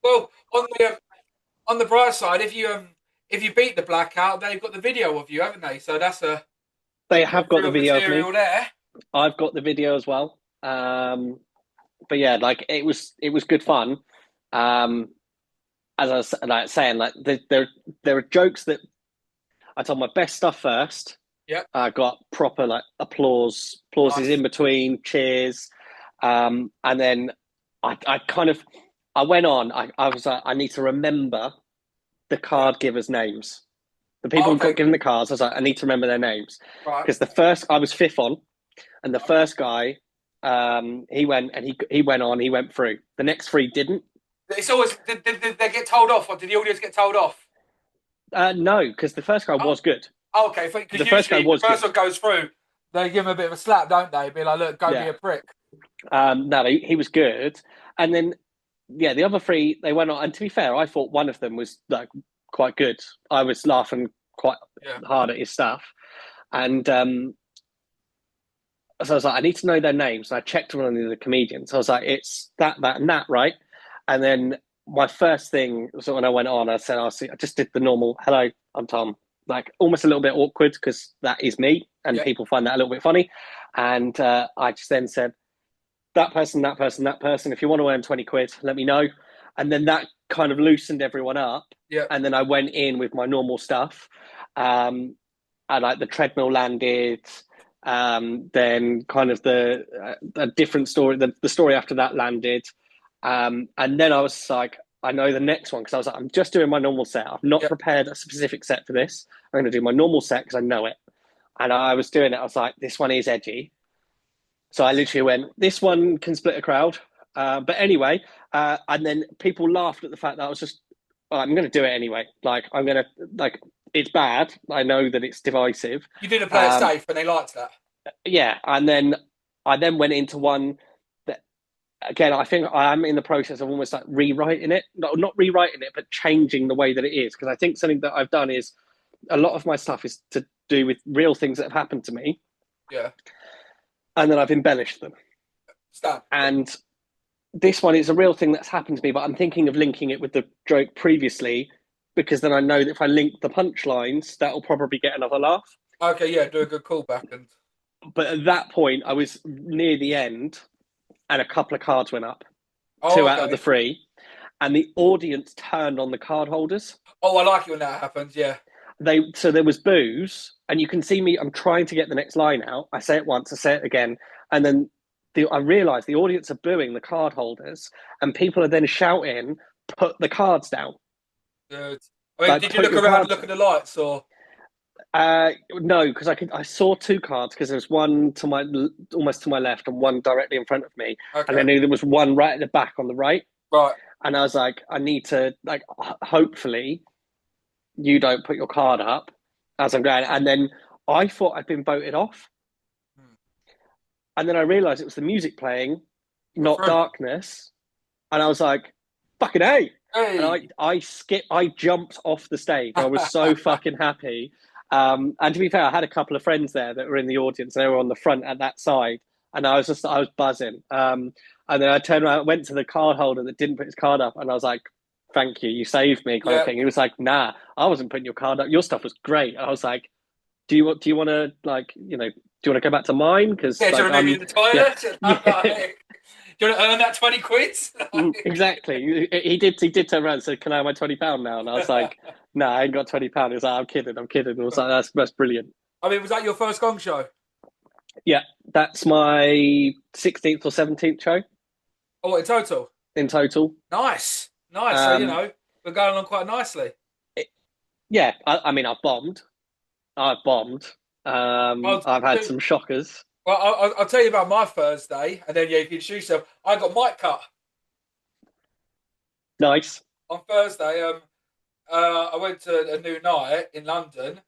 Well, on the bright side, if you beat the blackout, they've got the video of you, haven't they? So that's a They bit have of got the real video of me. material there. I've got the video as well. But yeah, like it was good fun. Um, as I was like saying, like there are jokes that I told my best stuff first. Yep. I got proper like applauses Nice. in between, cheers, and then I kind of I went on. I was like, I need to remember the Yeah. card givers' names. The people Oh, who got okay. given the cards, I was like, I need to remember their names Right. because the first I was fifth on, and the Okay. first guy, he went and he went on, he went through. The next three didn't. It's always did they get told off, or did the audience get told off? No, because the first guy Oh, was good. oh, okay. The Because first guy usually, if the was first good. one goes through, they give him a bit of a slap, don't they? Be like, look, go be Yeah. a prick. No, he was good. And then yeah, the other three they went on. And to be fair, I thought one of them was like quite good. I was laughing quite Yeah. hard at his stuff, and so I was like, I need to know their names. And I checked one of the comedians. I was like, it's that, that, and that, right? And then my first thing was when I went on, I said, I just did the normal, hello, I'm Tom. Like almost a little bit awkward because that is me, and Yeah. people find that a little bit funny. And I just then said, that person, that person, that person. If you want to earn 20 quid, let me know. And then that kind of loosened everyone up. Yeah. And then I went in with my normal stuff. Um, I like the treadmill landed. Then kind of a different story. The story after that landed. And then I was like, I know the next one because I was like, I'm just doing my normal set. I've not Yeah. prepared a specific set for this. I'm going to do my normal set because I know it. And I was doing it. I was like, this one is edgy. So I literally went, this one can split a crowd. But anyway, and then people laughed at the fact that I was just, oh, I'm going to do it anyway. Like, I'm going to, like, it's bad. I know that it's divisive. You didn't play it Um, safe, and they liked that. yeah. And then I then went into one that, again, I think I am in the process of almost like rewriting it. Not rewriting it, but changing the way that it is. Because I think something that I've done is a lot of my stuff is to do with real things that have happened to me. Yeah. And then I've embellished them. Stan. Yeah. And this one is a real thing that's happened to me, but I'm thinking of linking it with the joke previously because then I know that if I link the punchlines, that'll probably get another laugh. Okay. Yeah. Do a good callback and. But at that point, I was near the end and a couple of cards went up, Oh, two out of the okay. three, and the audience turned on the card holders. Oh, I like it when that happens. Yeah. So there was booze, and you can see me. I'm trying to get the next line out. I say it once, I say it again, and then I realise the audience are booing the card holders, and people are then shouting, "Put the cards down!" Good. I mean, Like, did you put look your around and cards look at down. the lights, or? No, because I saw two cards because there was one to my almost to my left and one directly in front of me, and I Okay. knew there was one right at the back on the right, Right. and I was like, I need to like hopefully you don't put your card up as I'm going, and then I thought I'd been voted off. Hmm. And then I realized it was the music playing, You got not through. darkness. And I was like, fucking A. And Hey. I jumped off the stage. I was so fucking happy. And to be fair, I had a couple of friends there that were in the audience. They were on the front at that side. And I was buzzing. And then I turned around, went to the card holder that didn't put his card up. And I was like, thank you, you saved me, kind of Yeah. thing. He was like, nah, I wasn't putting your card up. Your stuff was great. I was like, do you want to like, do you want to go back to mine? Because Yeah. Do you like want to move I'm, you to the yeah, toilet? I'm yeah. like, do you want to earn that 20 quid? Exactly. He did turn around and said, "Can I have my £20 now?" And I was like, "No, I ain't got £20." He was like, I'm kidding." And I was like, "That's brilliant." I mean, was that your first gong show? Yeah, that's my 16th or 17th show Oh, what, in total? in total. Nice. Nice. So, Um, we're going on quite nicely. it- yeah, I mean, I've bombed. I've bombed. I'll, I've had some shockers. I'll tell you about my Thursday, and then yeah, you can shoot yourself. I got mic cut Nice. on Thursday. I went to a new night in London,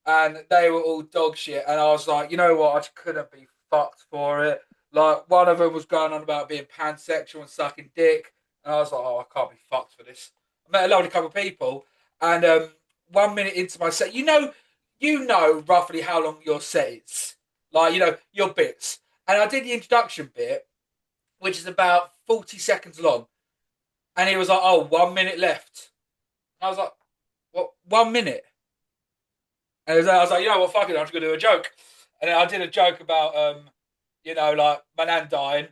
and they were all dog shit. And I was like, you know what? I just couldn't be fucked for it. Like one of them was going on about being pansexual and sucking dick, and I was like, oh, I can't be fucked for this. I met a lovely couple of people, and 1 minute into my set, you know roughly how long your set is, like your bits. And I did the introduction bit, which is about 40 seconds long. And he was like, "Oh, 1 minute left." And I was like, "What? 1 minute?" And I was like, "You know what? Fuck it, I'm just gonna do a joke." And then I did a joke about, like my nan dying.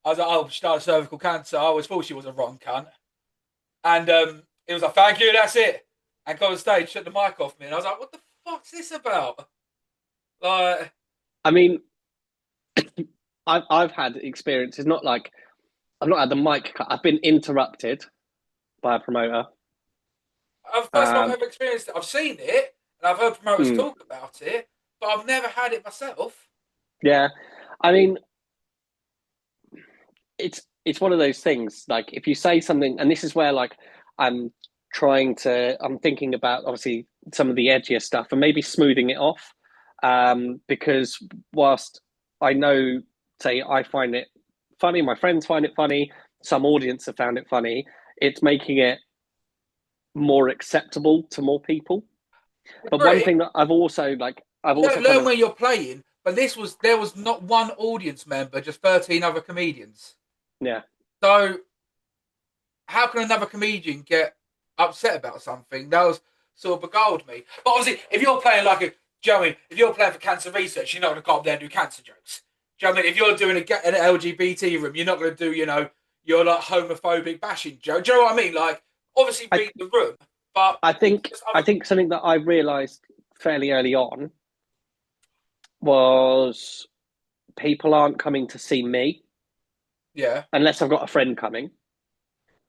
I was like, "Oh, she died of cervical cancer." I always thought she was a rotten cunt. And he was like, "Thank you, that's it." And got on stage, took the mic off me, and I was like, "What the fuck's this about?" Like, I mean, I've had experiences, not like I've not had the mic cut. I've been interrupted by a promoter. first time I've Um, ever experienced it. I've seen it, and I've heard promoters mm, talk about it, but I've never had it myself. yeah, I mean, it's one of those things. Like if you say something, and this is where like I'm I'm thinking about obviously some of the edgier stuff and maybe smoothing it off, because whilst I know, say I find it funny, my friends find it funny, some audience have found it funny. It's making it more acceptable to more people. But one Agree. thing that I've You don't also kind learn of when you're playing, but there was not one audience member, just 13 other comedians. yeah. So how can another comedian get upset about something? That was sort of beguiled me. But obviously, if you're playing like a, do you know what I mean? If you're playing for cancer research, you're not going to go up there and do cancer jokes. Do you know what I mean? If you're doing an LGBT room, you're not going to do, your like homophobic bashing joke. Do you know what I mean? Like, obviously, I read the room, but it's just I other. think something that I realised fairly early on was people aren't coming to see me Yeah. unless I've got a friend coming.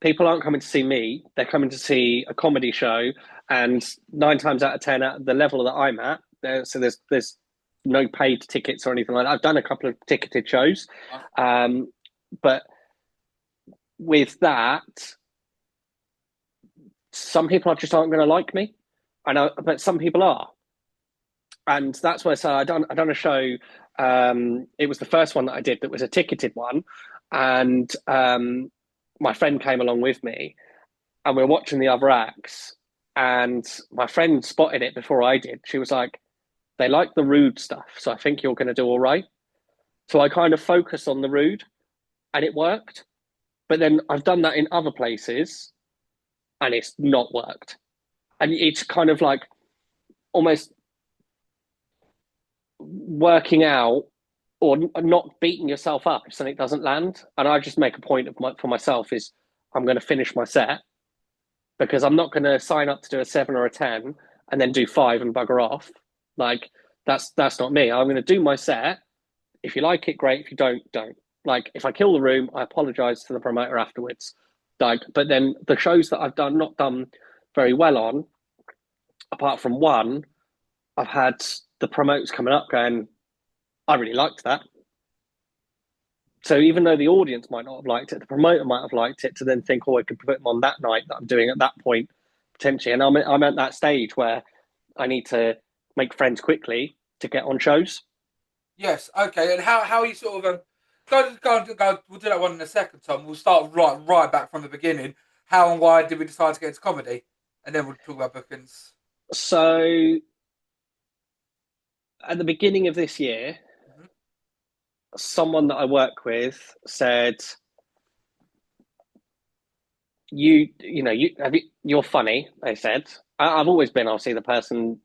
People aren't coming to see me; they're coming to see a comedy show, and 9 times out of 10, at the level that I'm at, there's no paid tickets or anything like that. I've done a couple of ticketed shows, but with that, some people just aren't going to like me. I know, but some people are, and that's why I say I done a show. It was the first one that I did that was a ticketed one, and my friend came along with me, and we were watching the other acts, and my friend spotted it before I did. She was like, "They like the rude stuff, so I think you're going to do all right." So I kind of focused on the rude, and it worked. But then I've done that in other places, and it's not worked. And it's kind of like almost working out or not beating yourself up if something doesn't land. And I just make a point for myself is I'm going to finish my set because I'm not going to sign up to do a 7 or a 10 and then do 5 and bugger off. Like that's not me. I'm going to do my set. If you like it, great. If you don't, don't. Like if I kill the room, I apologize to the promoter afterwards. Like, but then the shows that I've not done very well on, apart from one, I've had the promoters coming up going, I really liked that. So even though the audience might not have liked it, the promoter might have liked it to then think, oh, I could put them on that night that I'm doing at that point, potentially. And I'm at that stage where I need to make friends quickly to get on shows. Yes. Okay. And how you sort of go. We'll do that one in a second, Tom. We'll start right back from the beginning. How and why did we decide to get into comedy? And then we'll talk about bookings. So at the beginning of this year, Mm-hmm. someone that I work with said, you're funny. They said, I've always been obviously the person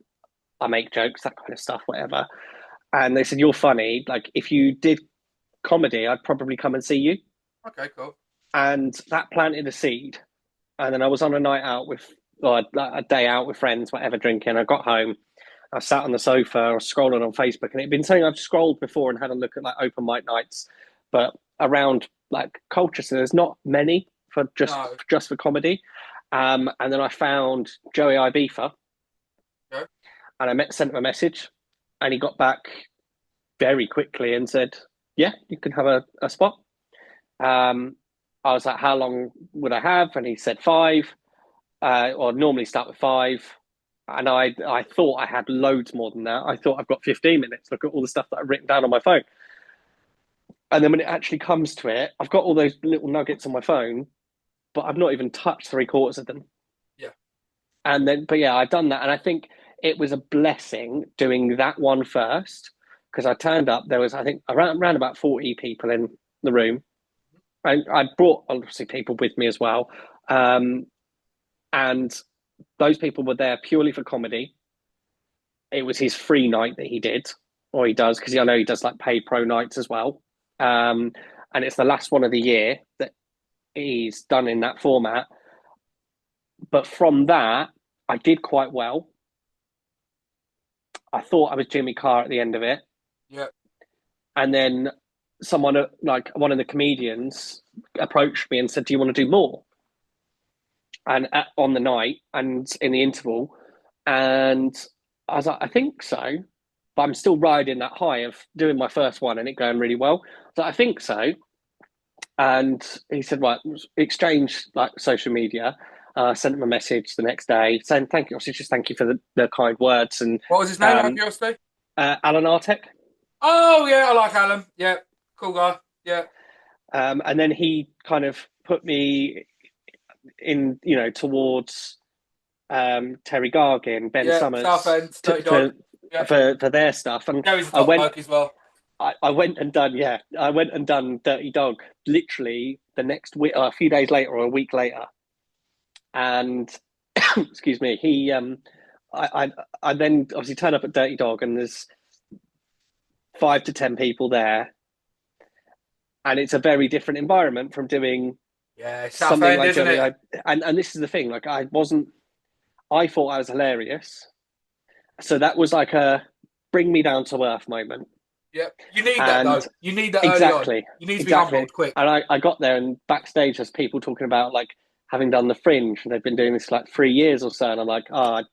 I make jokes, that kind of stuff, whatever. And they said, you're funny. Like if you did comedy, I'd probably come and see you. Okay. Cool. And that planted a seed. And then I was on a night out or a day out with friends, whatever, drinking. I got home, I sat on the sofa, I was scrolling on Facebook, and it'd been something I've scrolled before and had a look at like open mic nights, but around like culture, so there's not many for No. just for comedy. And then I found Joey Ibiza, Okay. and sent him a message, and he got back very quickly and said, "Yeah, you can have a spot." Um, I was like, "How long would I have?" And he said 5, or normally start with 5. And I thought I had loads more than that. I thought I've got 15 minutes. Look at all the stuff that I've written down on my phone. And then when it actually comes to it, I've got all those little nuggets on my phone, but I've not even touched 3/4 of them. Yeah. And then, but yeah, I've done that. And I think it was a blessing doing that one first because I turned up. There was, I think, around about 40 people in the room. And I brought obviously people with me as well. And those people were there purely for comedy. It was his free night that he did, or he does, because I know he does like paid pro nights as well. And it's the last one of the year that he's done in that format. But from that, I did quite well. I thought I was Jimmy Carr at the end of it. Yeah. And then someone, like one of the comedians, approached me and said, "Do you want to do more?" And on the night and in the interval, and I was like, "I think so," but I'm still riding that high of doing my first one and it going really well. So I think so. And he said, "Right, exchange like social media." Sent him a message the next day saying thank you. Obviously, just thank you for the kind words. And What was his name? Out of curiosity. Alan Artek. Oh yeah, I like Alan. Yeah, cool guy. Yeah. And then he kind of put me in, towards Terry Gargan, Ben Yeah, Summers Southend, Dirty Dog. Yeah. for their stuff. And Gary's a top bloke as well. I went and done Dirty Dog literally the next week, a few days later or a week later. And excuse me, I then obviously turn up at Dirty Dog and there's 5 to 10 people there. And it's a very different environment from doing something End, like isn't Johnny. it? And this is the thing, like I thought I was hilarious. So that was like a bring me down to earth moment. Yeah, you need that though. You need that exactly. Early on. You need to be humbled quick. And I got there, and backstage there's people talking about like having done the Fringe, and they've been doing this like 3 years or so. And I'm like, oh, I've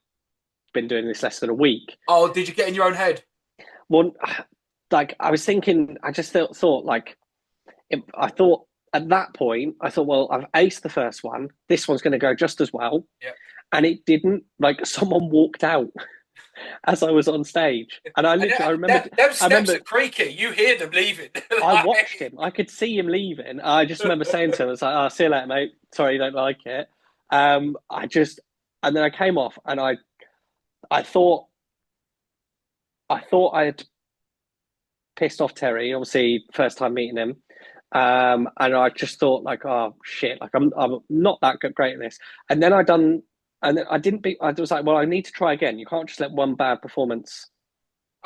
been doing this less than a week. Oh, did you get in your own head? Well, like I was thinking, I just thought like, I thought at that point, I thought, well, I've aced the first one. This one's going to go just as well. Yeah. And it didn't. Like someone walked out as I was on stage, and I remember them steps are creaky. You hear them leaving. I watched him. I could see him leaving. I just remember saying to him, "I was like, oh, see you later, mate. Sorry, you don't like it." And then I came off, and I thought I had pissed off Terry. Obviously, first time meeting him. And I just thought like, oh shit, like I'm not that great at this. And then I was like, well, I need to try again. You can't just let one bad performance,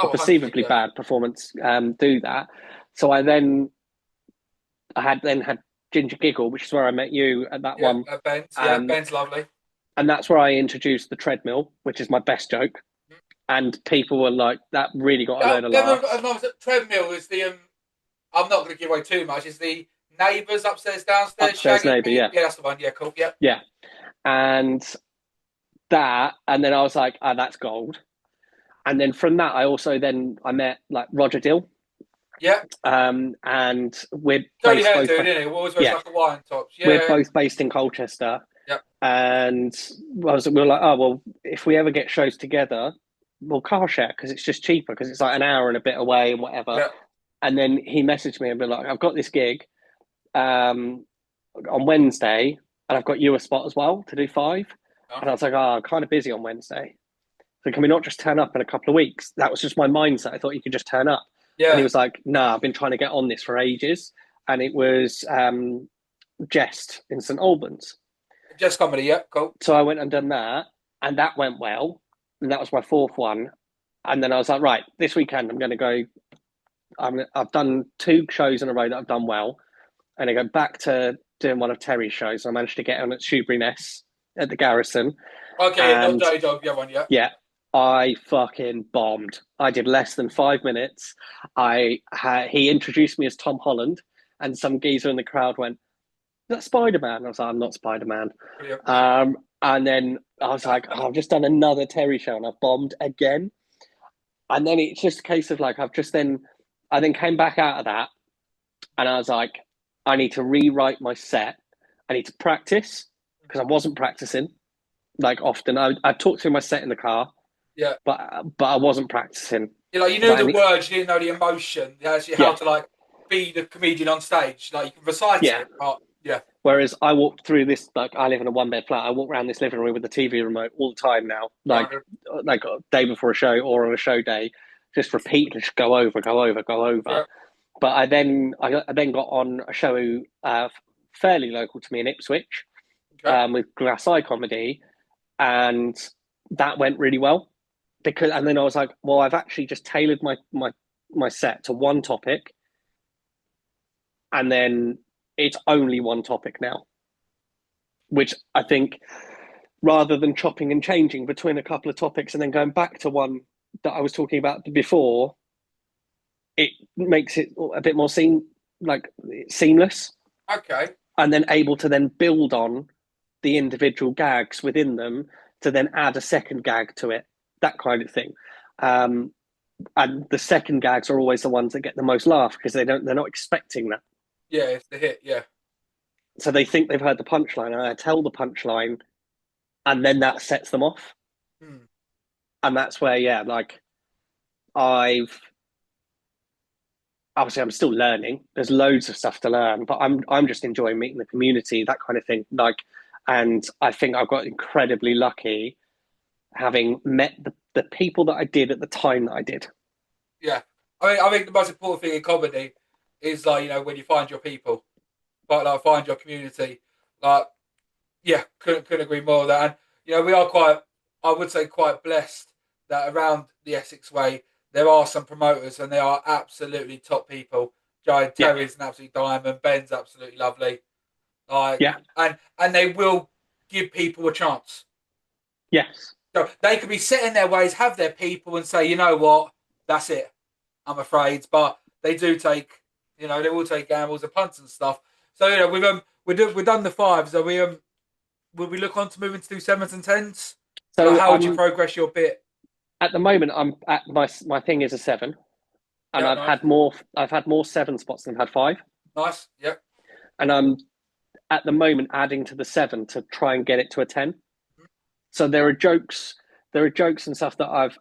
or perceivably bad performance, do that. So I had Ginger Giggle, which is where I met you at that one. Ben's, Ben's lovely. And that's where I introduced the treadmill, which is my best joke. And people were like, that really got a load of laughs. Treadmill is the I'm not going to give away too much. It's the neighbours upstairs, downstairs. Upstairs neighbour, yeah. Yeah, that's the one. Yeah, cool. Yeah. Yeah. And then I was like, oh, that's gold. And then from that, I met like Roger Dill. Yeah. And we're totally hair dude, isn't it? Always wears like a wine tops. Yeah. We're both based in Colchester. Yeah. And we were like, oh well, if we ever get shows together, we'll car share because it's just cheaper because it's like an hour and a bit away and whatever. Yeah. And then he messaged me and be like, I've got this gig on Wednesday, and I've got you a spot as well to do 5. Oh. And I was like, I'm kind of busy on Wednesday. So can we not just turn up in a couple of weeks? That was just my mindset. I thought you could just turn up. Yeah. And he was like, no, I've been trying to get on this for ages. And it was Jest in St Albans. Jest comedy, yeah, cool. So I went and done that, and that went well. And that was my 4th one. And then I was like, right, this weekend I'm going to go. I've done 2 shows in a row that I've done well. And I go back to doing one of Terry's shows. I managed to get on at Shoebury-Ness at the Garrison. Okay, not Dirty Dog, the other one, yeah. Yeah. I fucking bombed. I did less than 5 minutes. He introduced me as Tom Holland, and some geezer in the crowd went, "That's Spider-Man." I was like, "I'm not Spider-Man." Yeah. And then I was like, I've just done another Terry show and I've bombed again. And then it's just a case of like, I then came back out of that and I was like, I need to rewrite my set. I need to practice because I wasn't practicing like often. I talked through my set in the car. Yeah. But I wasn't practicing. Yeah, like you knew the words, you didn't know the emotion. Actually how to like be the comedian on stage. Like you can recite it. But, yeah. Whereas I walked through this, like I live in a 1-bed flat. I walk around this living room with the TV remote all the time now. Like a day before a show or on a show day, just repeat and just go over. Yeah. But I then got on a show fairly local to me in Ipswich, Okay. with Glass Eye Comedy, and that went really well. And then I was like, well, I've actually just tailored my set to one topic, and then it's only one topic now, which I think, rather than chopping and changing between a couple of topics and then going back to one that I was talking about before, it makes it a bit more seamless, Okay. and then able to then build on the individual gags within them to then add a second gag to it, that kind of thing. And the second gags are always the ones that get the most laugh because they're not expecting that. Yeah, it's the hit. Yeah. So they think they've heard the punchline, and I tell the punchline, and then that sets them off. Hmm. And that's where, yeah, like I've obviously I'm still learning. There's loads of stuff to learn, but I'm just enjoying meeting the community, that kind of thing. And I think I've got incredibly lucky having met the people that I did at the time that I did. Yeah. I think the most important thing in comedy is like, when you find your people, but like find your community. Like, yeah, couldn't agree more with that. And we are quite, I would say, quite blessed that around the Essex way there are some promoters and they are absolutely top people. Joe Yeah, Terry's an absolute diamond. Ben's absolutely lovely. Like, yeah, and they will give people a chance. yes, So they could be set in their ways, have their people, and say, you know what, that's it. I'm afraid, but they do take, they will take gambles and punts and stuff. So we've done the fives. Are we will we look on to moving to do sevens and tens? Like, So how would you progress your bit? at the moment I'm at my thing is a seven, and Yeah, nice, I've had more seven spots than I've had five, nice. Yeah, and I'm at the moment adding to the seven to try and get it to a 10. So there are jokes and stuff that I've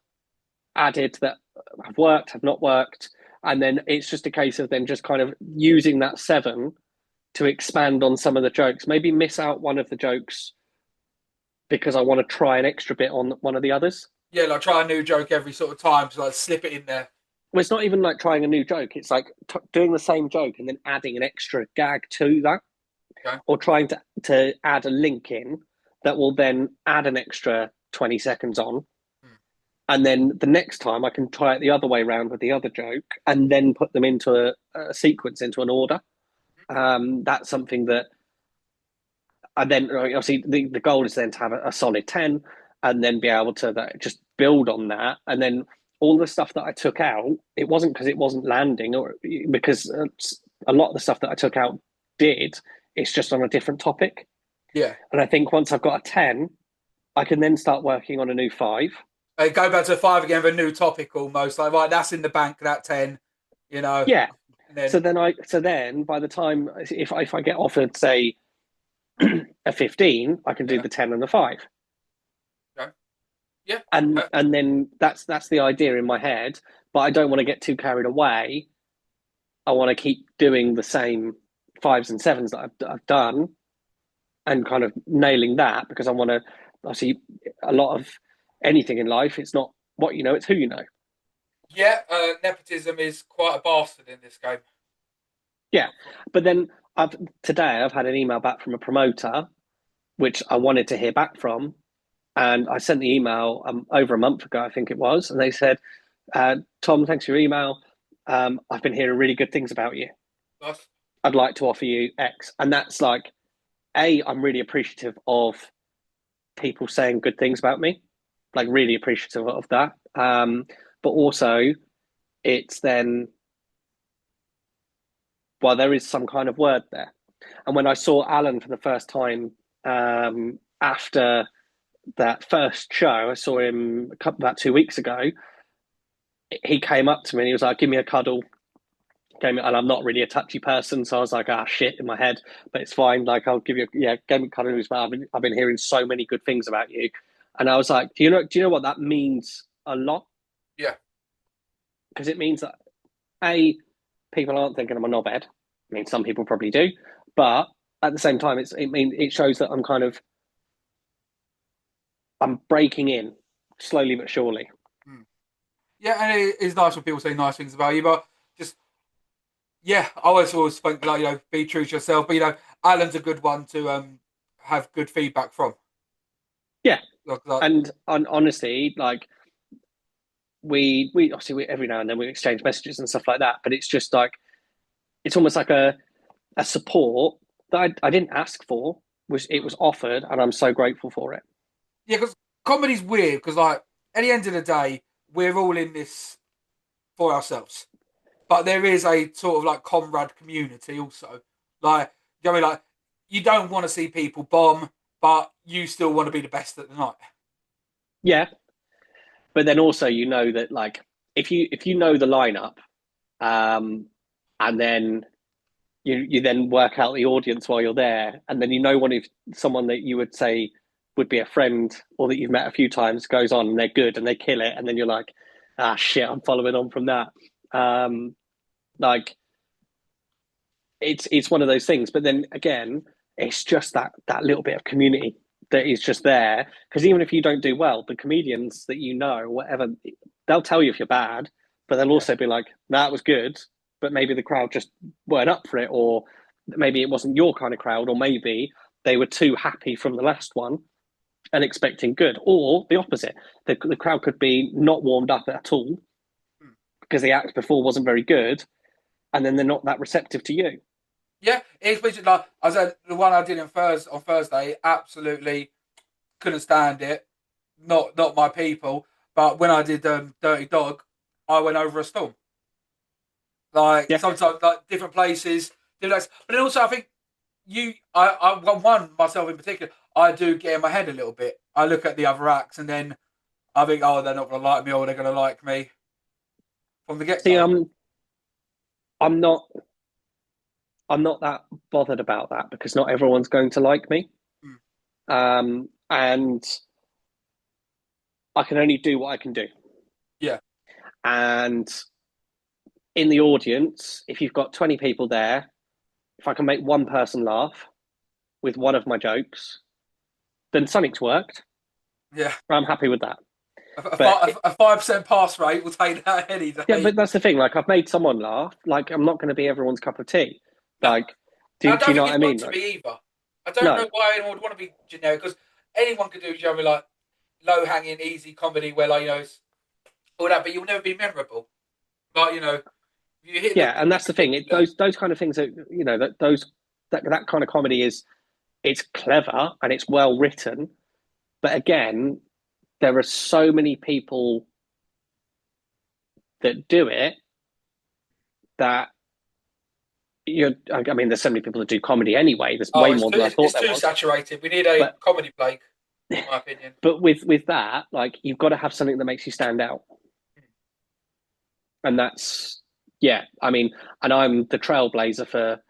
added that have worked, have not worked, and then it's just a case of then just kind of using that seven to expand on some of the jokes. Maybe miss out one of the jokes because I want to try an extra bit on one of the others. yeah. Like try a new joke every sort of time to like slip it in there. Well, it's not even like trying a new joke. It's like doing the same joke and then adding an extra gag to that, Okay. or trying to add a link in that will then add an extra 20 seconds on. Hmm. And then the next time I can try it the other way around with the other joke and then put them into a sequence, into an order. That's something that I then obviously the goal is then to have a solid 10 and then be able to just build on that. And then all the stuff that I took out, it wasn't because it wasn't landing or because a lot of the stuff that I took out did, it's just on a different topic. Yeah. And I think once I've got a 10, I can then start working on a new five. Go back to five again with a new topic almost. Like, right, that's in the bank, that 10, you know. Yeah. And then, So then by the time if I get offered say a 15, I can do yeah. the 10 and the 5. Okay. Yeah. And then that's the idea in my head, but I don't want to get too carried away. I want to keep doing the same fives and sevens that I've done and kind of nailing that, because I want to obviously a lot of anything in life, it's not what you know, it's who you know. Yeah, nepotism is quite a bastard in this game. Yeah. But then today I've had an email back from a promoter which I wanted to hear back from, and I sent the email over a month ago, I think it was, and they said, Tom, thanks for your email. I've been hearing really good things about you. Nice. I'd like to offer you X. And that's like, I'm really appreciative of people saying good things about me, like really appreciative of that. But also, it's then, well, there is some kind of word there. And when I saw Alan for the first time after that first show, I saw him about 2 weeks ago. He came up to me and he was like, "Give me a cuddle." And I'm not really a touchy person, so I was like, "Ah, shit," in my head, but it's fine. Like, I'll give you, give me a cuddle. I've been hearing so many good things about you, and I was like, Do you know what that means a lot? Yeah. Because it means that people aren't thinking I'm a knobhead. I mean, some people probably do, but at the same time, it shows that I'm breaking in slowly but surely. Mm. Yeah, and it is nice when people say nice things about you, but just, yeah, I always think, like, be true to yourself. But, Alan's a good one to have good feedback from. Yeah, Like, and honestly, like we obviously every now and then we exchange messages and stuff like that, but it's just like it's almost like a support that I didn't ask for, was it was offered, and I'm so grateful for it. yeah, because comedy's weird. Because like at the end of the day, we're all in this for ourselves, but there is a sort of like comrade community also. Like, you know what I mean? Like, you don't want to see people bomb, but you still want to be the best at the night. Yeah, but then also you know that like if you know the lineup, and then you then work out the audience while you're there, and then you know one if someone that you would say would be a friend or that you've met a few times goes on and they're good and they kill it, and then you're like, ah shit, I'm following on from that. Like it's one of those things, but then again, it's just that little bit of community that is just there, because even if you don't do well, the comedians that you know, whatever, they'll tell you if you're bad, but they'll Yeah, also be like, that was good, but maybe the crowd just weren't up for it, or maybe it wasn't your kind of crowd, or maybe they were too happy from the last one and expecting good, or the opposite. The crowd could be not warmed up at all because the act before wasn't very good, and then they're not that receptive to you. yeah. It's basically like I said, the one I did on Thursday, absolutely couldn't stand it. Not my people. But when I did Dirty Dog, I went over a storm. Like Yeah. sometimes, like different places, different places. But then also, I think one myself in particular, I do get in my head a little bit. I look at the other acts and then I think, oh, they're not going to like me, or they're going to like me from the get See, go. I'm not I'm not that bothered about that because not everyone's going to like me. Mm. And I can only do what I can do. Yeah, And in the audience, if you've got 20 people there, if I can make one person laugh with one of my jokes, then something's worked. yeah. I'm happy with that. A But 5% pass rate will take that any yeah, day. but that's the thing. Like I've made someone laugh. Like I'm not going to be everyone's cup of tea. No, Like, and I do don't you know think what I it's meant mean? to Like, be either. I don't no, know why anyone would want to be generic, because anyone could do, you know, like low hanging, easy comedy where, like, you know, it's all that, but you'll never be memorable. Like, you know, you hit yeah, and the that's the thing. particular. Those kind of things that you know that kind of comedy is it's clever and it's well written. But again, there are so many people that do it that I mean, there's so many people that do comedy anyway. There's Oh, way more than I it's thought there too was. saturated. We need a But comedy plague, in my opinion. but with that, like you've got to have something that makes you stand out, and that's yeah. I mean, and I'm the trailblazer for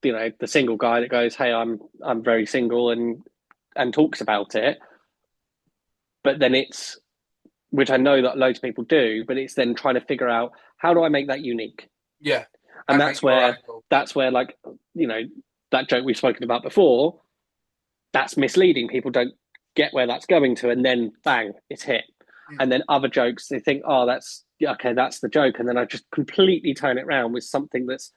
the single guy that goes, "Hey, I'm very single," and talks about it. But then it's which I know that loads of people do, but it's then trying to figure out how do I make that unique, Yeah, and and make your angle. that's where like you know that joke we've spoken about before, that's misleading. People don't get where that's going to, and then bang, it's hit. Mm. And then other jokes, they think, oh, that's okay, that's the joke, and then I just completely turn it around with something that's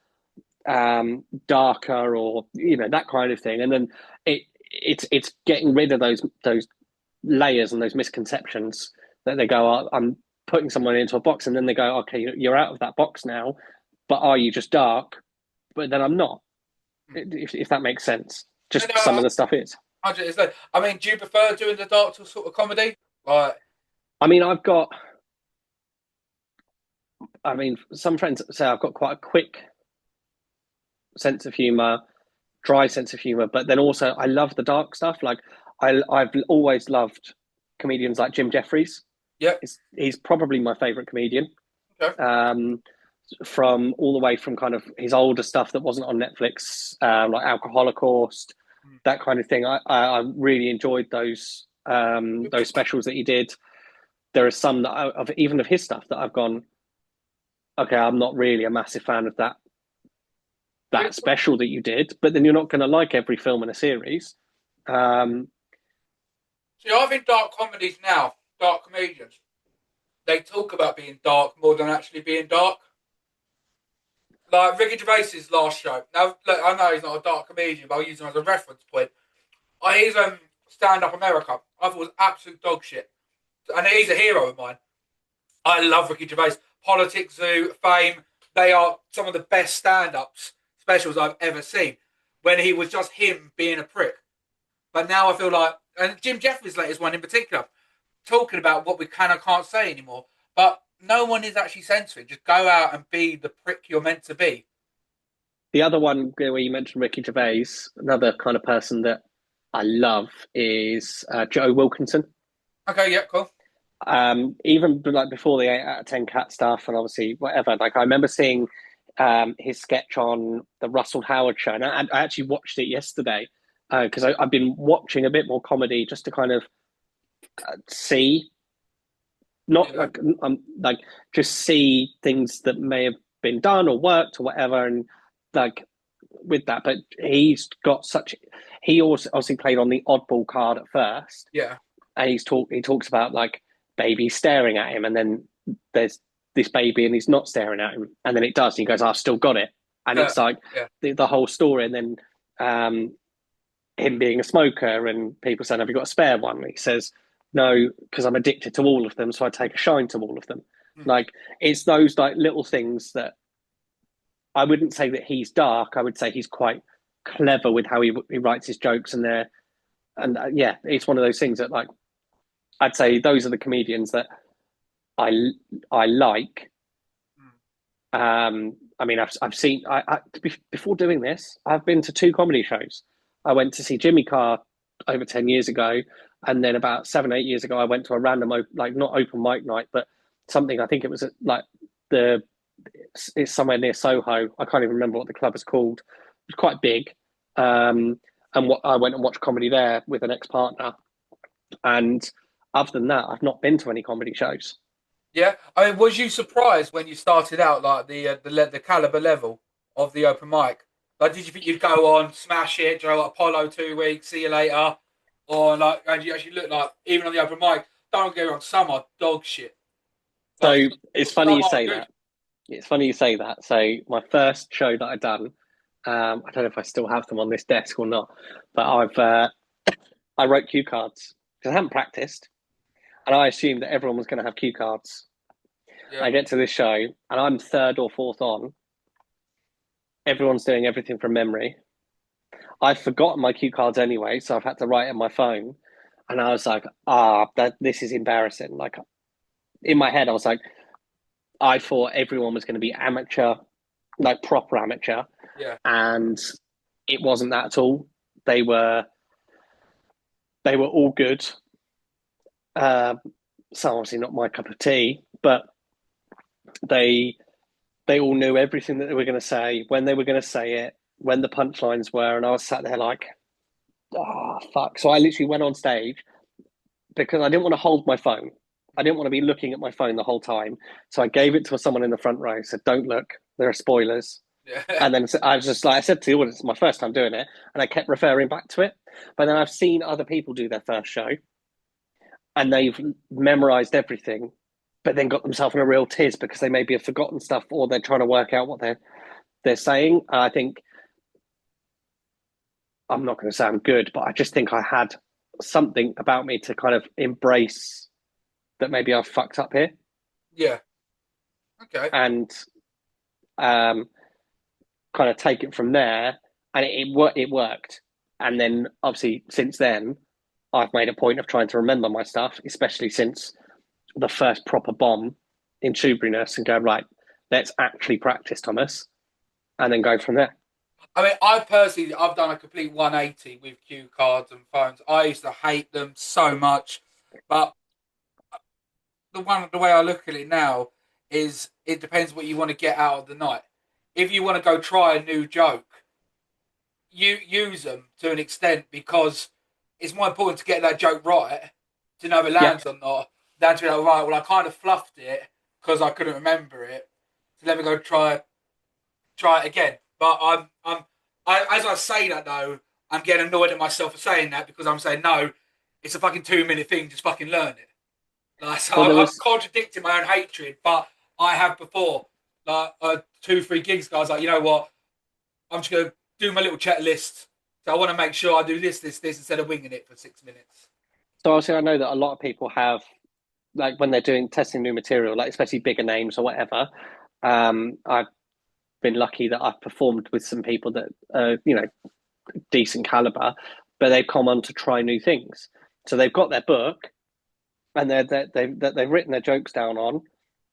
darker or that kind of thing, and then it's getting rid of those layers and those misconceptions that they go, oh, I'm putting someone into a box, and then they go, okay, you're out of that box now, but are you just dark? But then I'm not, Mm. if that makes sense. And, Just some of the stuff is. I mean, do you prefer doing the dark sort of comedy? Like, I mean, some friends say I've got quite a quick sense of humor, dry sense of humor, but then also I love the dark stuff. Like I've always loved comedians like Jim Jeffries. yeah, He's probably my favorite comedian. okay. From all the way from kind of his older stuff that wasn't on Netflix, like Alcoholocaust, Mm. that kind of thing. I really enjoyed those specials that he did. There are some of even of his stuff that I've gone, okay, I'm not really a massive fan of that special that you did, but then you're not going to like every film in a series. See, I think dark comedies now, dark comedians, they talk about being dark more than actually being dark. Like Ricky Gervais's last show. Now, look, I know he's not a dark comedian, but I'll use him as a reference point. His Stand Up America, I thought was absolute dog shit. And he's a hero of mine. I love Ricky Gervais. Politics Zoo, Fame, they are some of the best stand-ups specials I've ever seen. When he was just him being a prick. But now I feel like, and Jim Jeffries' latest one in particular, talking about what we can and can't say anymore. But no one is actually censoring. Just go out and be the prick you're meant to be. The other one where you mentioned Ricky Gervais, another kind of person that I love is Joe Wilkinson. Okay, yeah, cool. Even like before the 8 out of 10 cat stuff, and obviously whatever. Like I remember seeing his sketch on the Russell Howard show, and I actually watched it yesterday because I've been watching a bit more comedy just to kind of see, not Yeah. like just see things that may have been done or worked or whatever, and like with that. But he's got such. He also obviously played on the oddball card at first, Yeah. and he talks about like baby staring at him, and then there's this baby and he's not staring at him, and then it does, and he goes, I've still got it, and Yeah. it's like Yeah. the whole story. And then him being a smoker and people saying, have you got a spare one? He says, no, because I'm addicted to all of them, so I take a shine to all of them. Hmm. Like it's those like little things that I wouldn't say that he's dark. I would say he's quite clever with how he writes his jokes, and they're and yeah, it's one of those things that like I'd say those are the comedians that I I like. I mean, I've seen before doing this, I've been to 2 comedy shows. I went to see Jimmy Carr over 10 years ago, and then about 7 8 years ago, I went to a random like not open mic night, but something. I think it was at, like the it's somewhere near Soho. I can't even remember what the club is called. It was quite big, and what I went and watched comedy there with an ex partner. And other than that, I've not been to any comedy shows. Yeah. I mean, was you surprised when you started out, like the caliber level of the open mic? Like, did you think you'd go on, smash it, Joe, like Apollo 2 weeks, see you later, or like, and you actually look like even on the open mic? Don't get me wrong, some are dog shit. Like So it's funny some you are say good. that. It's funny you say that. So my first show that I done, I don't know if I still have them on this desk or not, but I wrote cue cards because I hadn't practiced, and I assumed that everyone was going to have cue cards. Yeah. I get to this show, and I'm third or fourth on. Everyone's doing everything from memory. I've forgotten my cue cards anyway, so I've had to write on my phone. And I was like, this is embarrassing. Like in my head, I was like, I thought everyone was going to be amateur, like proper amateur, Yeah. and it wasn't that at all. They were all good. Uh, so obviously not my cup of tea, but they they all knew everything that they were going to say, when they were going to say it, when the punchlines were, and I was sat there like, oh fuck. So I literally went on stage because I didn't want to hold my phone. I didn't want to be looking at my phone the whole time. So I gave it to someone in the front row. Said, "Don't look. There are spoilers." Yeah. And then I was just like, I said to the audience, it's my first time doing it, and I kept referring back to it. But then I've seen other people do their first show, and they've memorized everything, but then got themselves in a real tiz because they maybe have forgotten stuff, or they're trying to work out what they're saying. I think I'm not going to sound good, but I just think I had something about me to kind of embrace that maybe I've fucked up here, Yeah. Okay. and um, kind of take it from there. And it worked. And then obviously since then, I've made a point of trying to remember my stuff, especially since the first proper bomb in Shoeburyness, and go, right, let's actually practice, Thomas, and then go from there. I mean, I've done a complete 180 with cue cards and phones. I used to hate them so much, but the way I look at it now is it depends what you want to get out of the night. If you want to go try a new joke, you use them to an extent because it's more important to get that joke right to know if it Yeah. lands or not than to be like, right, well, I kind of fluffed it because I couldn't remember it. So let me go try it again. But as I say that though, I'm getting annoyed at myself for saying that because I'm saying no, it's a fucking 2 minute thing. Just fucking learn it. Like, so Well, there I'm was contradicting my own hatred, but I have before, like 2 3 gigs ago. I was like, you know what? I'm just gonna do my little checklist So I want to make sure I do this instead of winging it for 6 minutes. So obviously, I know that a lot of people have, like when they're doing testing new material, like especially bigger names or whatever. I've been lucky that I've performed with some people that decent caliber, but they've come on to try new things. So they've got their book and they've written their jokes down on,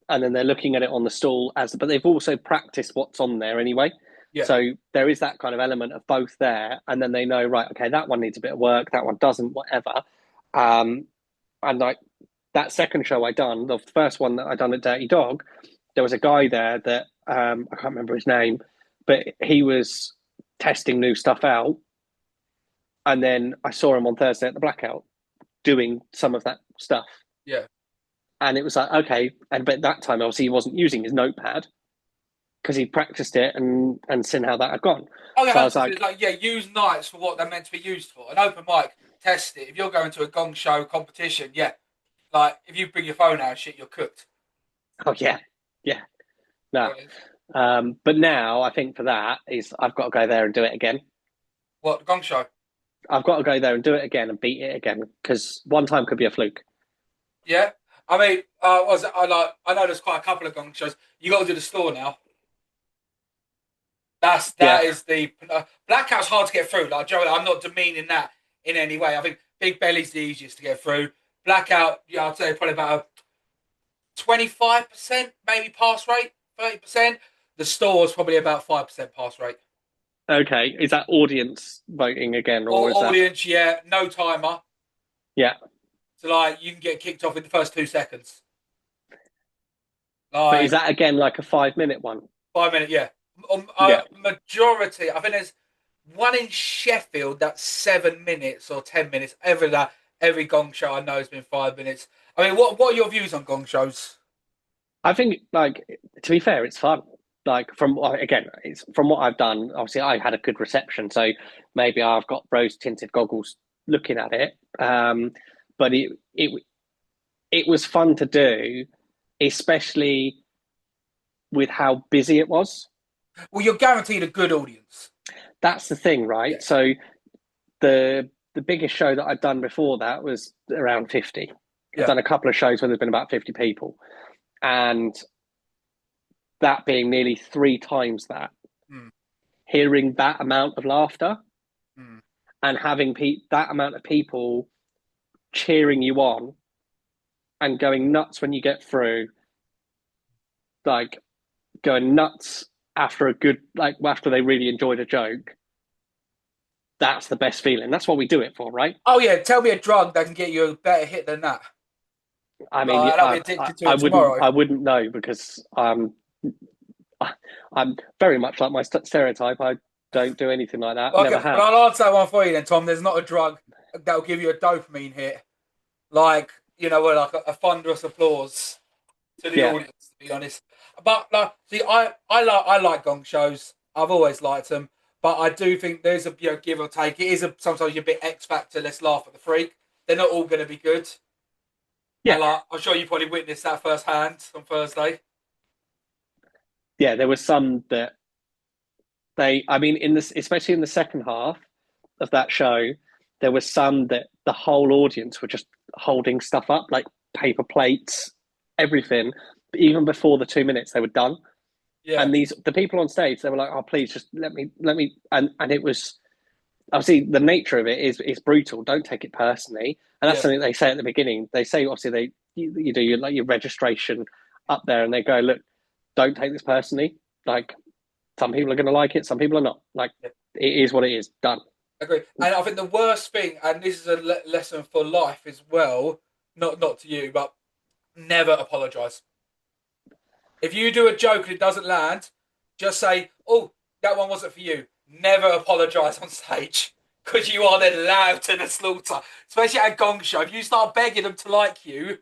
and then they're looking at it on the stall but they've also practiced what's on there anyway. Yeah. So there is that kind of element of both there, and then they know, right, okay, that one needs a bit of work, that one doesn't, whatever. And like that second show I done, the first one that I done at Dirty Dog, there was a guy there that I can't remember his name, but he was testing new stuff out, and then I saw him on Thursday at the Blackout doing some of that stuff. Yeah. And it was like, okay, but at that time obviously he wasn't using his notepad because he practiced it and seen how that had gone. Oh, yeah, So I was like, use nights for what they're meant to be used for. An open mic, test it. If you're going to a gong show competition, yeah, like if you bring your phone out and shit, you're cooked. oh yeah, no. But now I think for that is I've got to go there and do it again. What, the gong show? I've got to go there and do it again and beat it again, because one time could be a fluke. Yeah. I mean, I know there's quite a couple of gong shows. You got to do the store now. That is the Blackout's hard to get through. Like Joe, I'm not demeaning that in any way. I think Big Belly's the easiest to get through. Blackout, yeah, I'd say probably about a 25% maybe pass rate, 30%. The store's probably about 5% pass rate. Okay, is that audience voting again, or is audience? That... Yeah, no timer. Yeah. So like you can get kicked off in the first 2 seconds. Like, but is that again like a 5-minute one? 5 minute, yeah. Majority, I think there's one in Sheffield that's 7 minutes or 10 minutes. Every gong show I know has been 5 minutes. I mean, what are your views on gong shows? I think, like, to be fair, it's fun. Like from what I've done. Obviously, I had a good reception, so maybe I've got rose tinted goggles looking at it. But it was fun to do, especially with how busy it was. Well, you're guaranteed a good audience. That's the thing, right? Yeah. So the biggest show that I'd done before that was around 50. Yeah. I've done a couple of shows where there's been about 50 people, and that being nearly 3 times that. Hearing that amount of laughter and having that amount of people cheering you on and going nuts when you get through, like going nuts after after they really enjoyed a joke, that's the best feeling. That's what we do it for, right? Oh yeah, tell me a drug that can get you a better hit than that. I mean, I wouldn't know, because I'm very much like my stereotype. I don't do anything like that. Okay, never have. But I'll answer that one for you then, Tom. There's not a drug that will give you a dopamine hit, like like a thunderous applause to the audience. To be honest, but see, I like gong shows. I've always liked them, but I do think there's a give or take. It is sometimes you're a bit X factor. Let's laugh at the freak. They're not all going to be good. Yeah, and, I'm sure you probably witnessed that firsthand on Thursday. Yeah, there was some that especially in the second half of that show, there was some that the whole audience were just holding stuff up, like paper plates, everything. Even before the 2 minutes, they were done. Yeah. And the people on stage, they were like, "Oh, please, just let me," and it was obviously the nature of it is brutal. Don't take it personally, and that's something they say at the beginning. They say obviously you do your registration up there, and they go, "Look, don't take this personally. Like, some people are going to like it, some people are not. Like, it is what it is. Done." Agree. And I think the worst thing, and this is a lesson for life as well, not to you, but never apologise. If you do a joke and it doesn't land, just say, "Oh, that one wasn't for you." Never apologise on stage, because you are then loud to the slaughter. Especially at a gong show. If you start begging them to like you,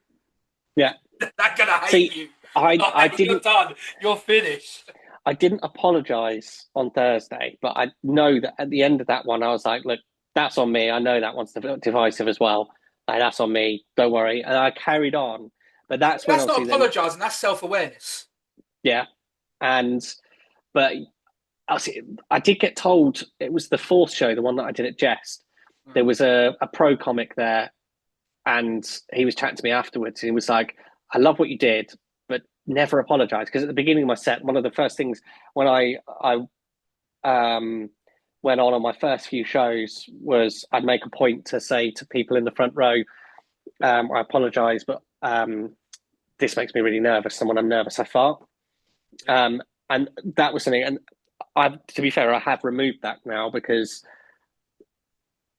they're going to hate you. I didn't. You're done. You're finished. I didn't apologise on Thursday, but I know that at the end of that one, I was like, "Look, that's on me. I know that one's divisive as well. Like, that's on me. Don't worry." And I carried on. But that's not apologising. That's self-awareness. Yeah, but I did get told it was the fourth show, the one that I did at Jest. There was a pro comic there, and he was chatting to me afterwards. And he was like, "I love what you did, but never apologize." Because at the beginning of my set, one of the first things when I went on my first few shows was I'd make a point to say to people in the front row, "I apologize, but this makes me really nervous. And when I'm nervous, I fart." And that was something. And to be fair, I have removed that now because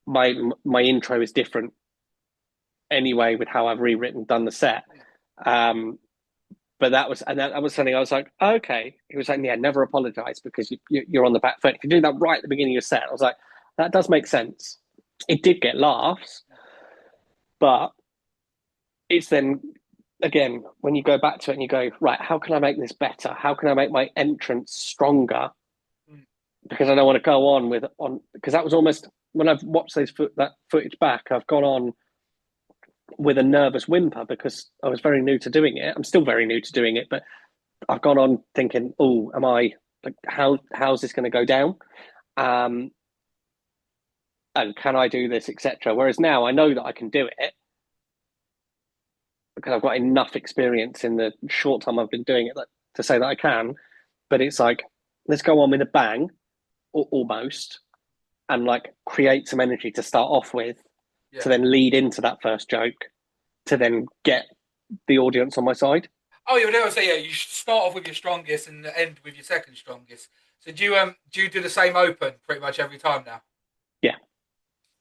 my intro is different anyway with how I've done the set. But that was something I was like, oh, okay. He was like, yeah, never apologize because you're on the back foot. If you do that right at the beginning of your set, I was like, that does make sense. It did get laughs, but it's then again when you go back to it and you go, right, how can I make this better? How can I make my entrance stronger? Because I don't want to go on because that was almost when I've watched that footage back, I've gone on with a nervous whimper because I was very new to doing it. I'm still very new to doing it, but I've gone on thinking, oh, am I like how's this going to go down? And can I do this, etc. Whereas now I know that I can do it because I've got enough experience in the short time I've been doing it to say that I can. But it's like, let's go on with a bang, almost, and like create some energy to start off with, to then lead into that first joke, to then get the audience on my side. Oh, you would never say, yeah, you should start off with your strongest and end with your second strongest. So do you do the same open pretty much every time now? Yeah.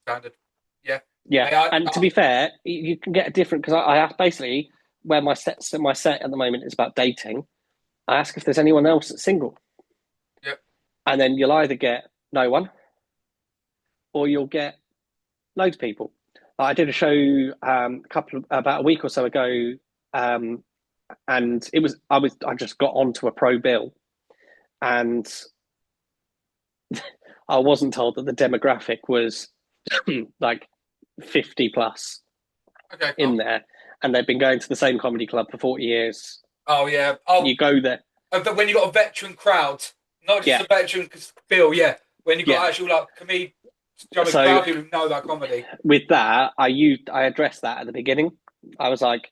Standard. Yeah. And to be fair, you can get a different, because I asked basically where my set at the moment is about dating. I ask if there's anyone else that's single. Yep. And then you'll either get no one or you'll get loads of people. I did a show about a week or so ago, and I just got onto a pro bill, and I wasn't told that the demographic was like 50 plus in there, and they've been going to the same comedy club for 40 years. Oh yeah. Oh, you go there. But when you got a veteran crowd, not just a veteran bill, when you got actual like comedians. So, people know that comedy. With that, I addressed that at the beginning. I was like,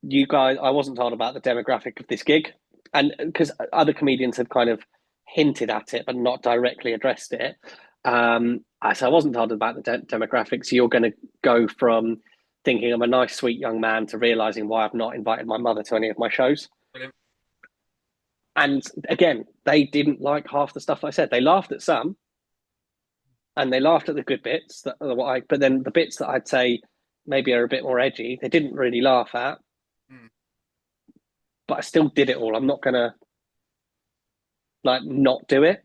you guys, I wasn't told about the demographic of this gig. And because other comedians had kind of hinted at it, but not directly addressed it. So I wasn't told about the demographics. So you're going to go from thinking I'm a nice, sweet young man to realizing why I've not invited my mother to any of my shows. Brilliant. And again, they didn't like half the stuff I said. They laughed at some. And they laughed at the good bits, but then the bits that I'd say maybe are a bit more edgy, they didn't really laugh at. But I still did it all. I'm not gonna not do it,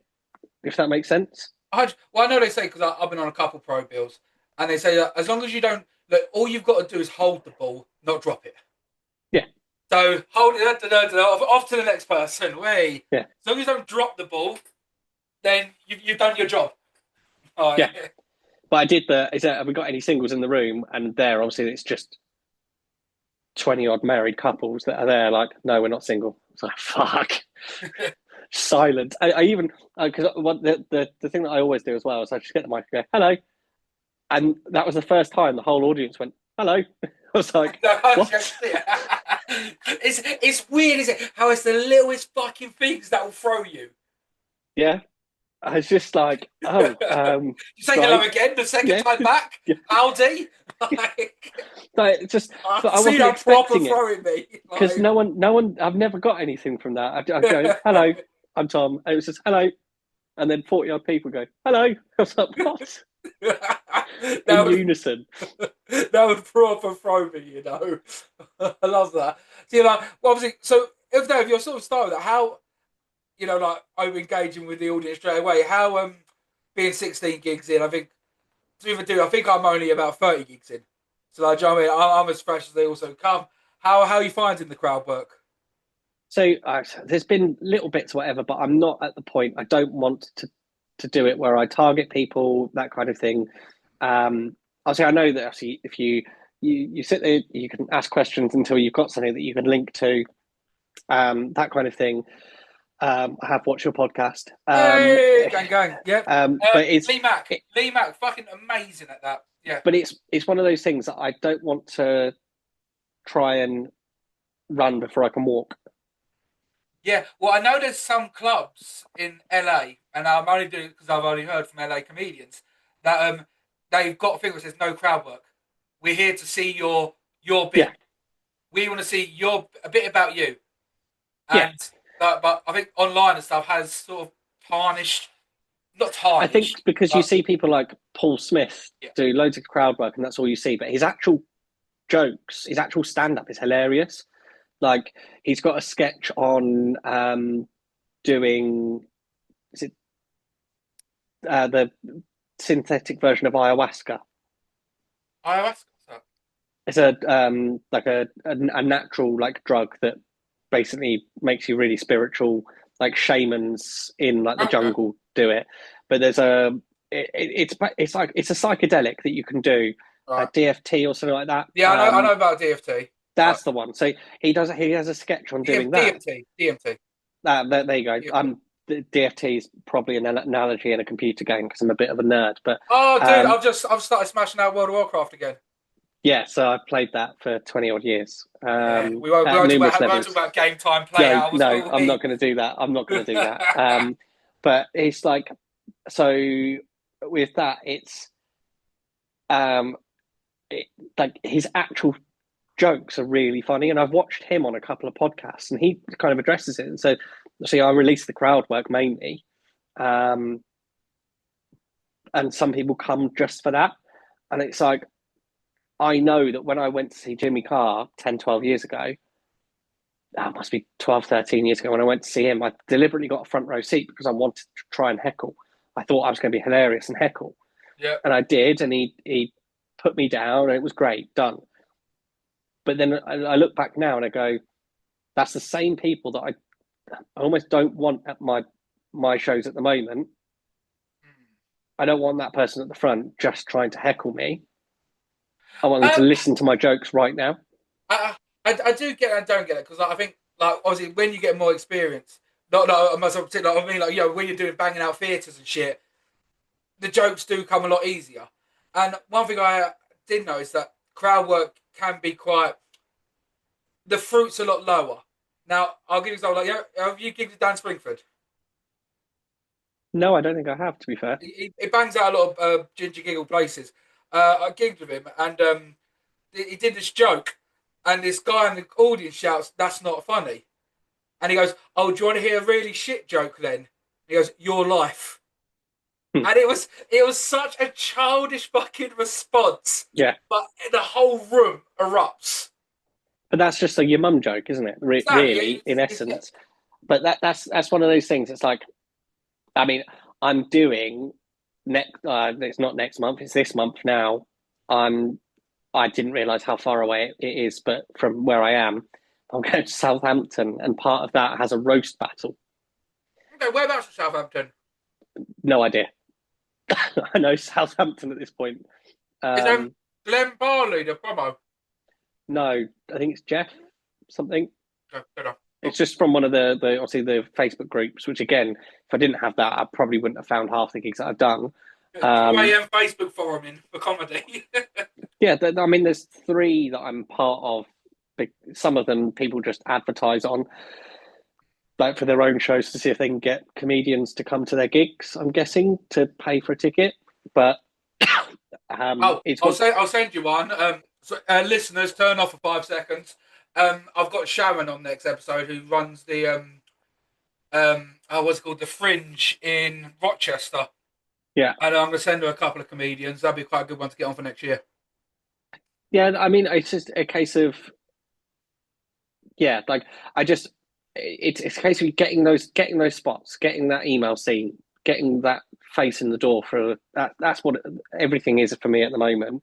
if that makes sense. I know they say, because I've been on a couple pro bills, and they say that as long as you don't, all you've got to do is hold the ball, not drop it. Yeah. So hold it, off to the next person. Way. Yeah. As long as you don't drop the ball, then you've done your job. Oh, yeah. But I did have we got any singles in the room? And there, obviously, it's just 20 odd married couples that are there like, no, we're not single. It's like, fuck. Silent. I even, because the thing that I always do as well is I just get the mic and go, hello. And that was the first time the whole audience went, hello. I was like, what? It's weird, isn't it? How it's the littlest fucking things that will throw you. Yeah. I was just like, oh. You say hello again the second time back? Yeah. Howdy? I wasn't expecting it. Because no one, I've never got anything from that. I go, hello, I'm Tom. And it was just, hello. And then 40 odd people go, hello. I was like, what? In unison. That would proper throw me, I love that. So, obviously, so if you're sort of starting with that, how, I'm engaging with the audience straight away. How being 16 gigs in, I think I'm only about 30 gigs in. So do you know what I mean? I'm as fresh as they also come. How are you finding the crowd work? So there's been little bits, whatever, but I'm not at the point. I don't want to do it where I target people, that kind of thing. Obviously, I know that actually, if you sit there, you can ask questions until you've got something that you can link to, that kind of thing. I have watched your podcast. Hey, gang. Yep. But it's Lee Mack, fucking amazing at that. Yeah. but it's one of those things that I don't want to try and run before I can walk. Yeah. Well, I know there's some clubs in LA, and I'm only doing it because I've only heard from LA comedians that they've got a thing that says no crowd work. We're here to see your bit. Yeah, We want to see a bit about you. yeah. And but I think online and stuff has sort of tarnished, not I think tarnished, because you but see people like Paul Smith yeah. do loads of crowd work, and that's all you see. But his actual jokes, his actual stand up is hilarious. Like he's got a sketch on doing is it the synthetic version of ayahuasca. Ayahuasca. So. It's a like a natural like drug that basically makes you really spiritual. Like shamans in like the Okay. jungle do it, but there's it's like it's a psychedelic that you can do, Right. DFT or something like that. Yeah, I know about DFT. Right. That's the one. So he has a sketch on doing that. DMT. There you go. DMT. The DFT is probably an analogy in a computer game because I'm a bit of a nerd. But Oh, dude, um, I've started smashing out World of Warcraft again. yeah, so I've played that for 20 odd years Yeah, at numerous we won't levels. talk about game time play No, hours, no, will I'm we? not going to do that. I'm not going to do that. But it's like, so with that, it's um, like his actual jokes are really funny, and I've watched him on a couple of podcasts, and he kind of addresses it. And so, see, I release the crowd work mainly, um, and some people come just for that, and it's like I know that when I went to see Jimmy Carr 10, 12 years ago, that must be 12, 13 years ago when I went to see him, I deliberately got a front row seat because I wanted to try and heckle. I thought I was going to be hilarious and heckle. Yeah. And I did, and he put me down, and it was great, done. But then I look back now and I go, that's the same people that I almost don't want at my shows at the moment. I don't want that person at the front just trying to heckle me. I want them to Um, listen to my jokes right now. I do get it and don't get it because I think like obviously when you get more experience, not myself particularly, I mean like when you're doing banging out theatres and shit, the jokes do come a lot easier. And one thing I did know is that crowd work can be quite the fruit's a lot lower. Now I'll give you an example. Like, have you gigged with Dan Springford? No, I don't think I have, to be fair. He bangs out a lot of ginger giggle places. I gigged with him, and he did this joke, and this guy in the audience shouts, "That's not funny," and he goes, "Oh, do you want to hear a really shit joke then?" And he goes, "Your life," and it was such a childish fucking response, Yeah. but the whole room erupts. But that's just a your mum joke, isn't it? Exactly. Really, in essence. But that's one of those things. It's like, I mean, I'm doing next. It's not next month. It's this month now. I didn't realize how far away it is, but from where I am, I'm going to Southampton, and part of that has a roast battle. Okay, whereabouts in Southampton? No idea. I know Southampton at this point. Is Glenn Barley the promo? No, I think it's Jeff something. No. It's just from one of the obviously the Facebook groups, which again, if I didn't have that, I probably wouldn't have found half the gigs that I've done. Facebook forum in for comedy. Yeah, I mean, there's 3 that I'm part of. Some of them people just advertise on, like for their own shows to see if they can get comedians to come to their gigs. I'm guessing to pay for a ticket, but I'll send you one. Listeners, turn off for 5 seconds. I've got Sharon on next episode who runs the what's it called, the Fringe in Rochester. Yeah, and I'm going to send her a couple of comedians. That'd be quite a good one to get on for next year. yeah. I mean, it's just a case of like it's a case of getting those spots, getting that email scene, getting that face in the door for that. That's what everything is for me at the moment.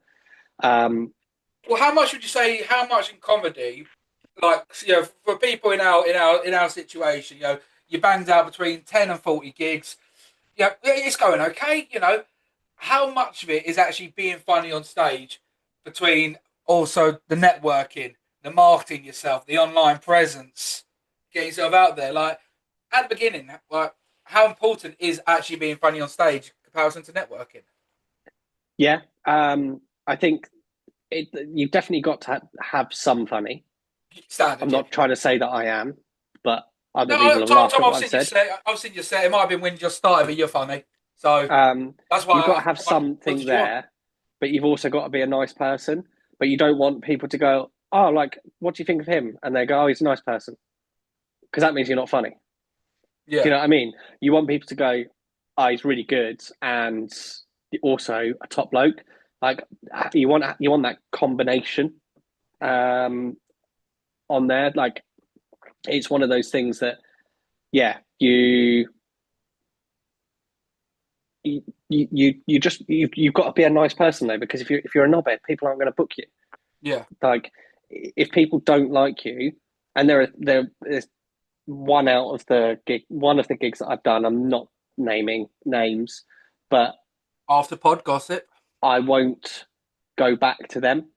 Well, how much would you say? How much in comedy, like for people in our situation, you banged out between 10 and 40 gigs. Yeah, it's going okay. How much of it is actually being funny on stage between also the networking, the marketing yourself, the online presence, getting yourself out there? Like, at the beginning, like, how important is actually being funny on stage in comparison to networking? Yeah, I think you've definitely got to have some funny. I'm Standard, yeah. not trying to say that I am, but other No, people have Tom, laughed Tom, at what I've said. I've seen you set. It might have been when you just started, but you're funny. So that's You've got why to have I something wanted you on. there, but you've also got to be a nice person. But you don't want people to go, "Oh, like, what do you think of him?" And they go, "Oh, he's a nice person," because that means you're not funny. Do Yeah. you know what I mean? You want people to go, "Oh, he's really good," and also a top bloke. Like you want that combination Mm. um, on there. Like it's one of those things that, yeah, you've got to be a nice person though, because if you're a knobhead, people aren't going to book you. Yeah. Like if people don't like you, and there's one of the gigs that I've done. I'm not naming names, but After pod gossip. I won't go back to them.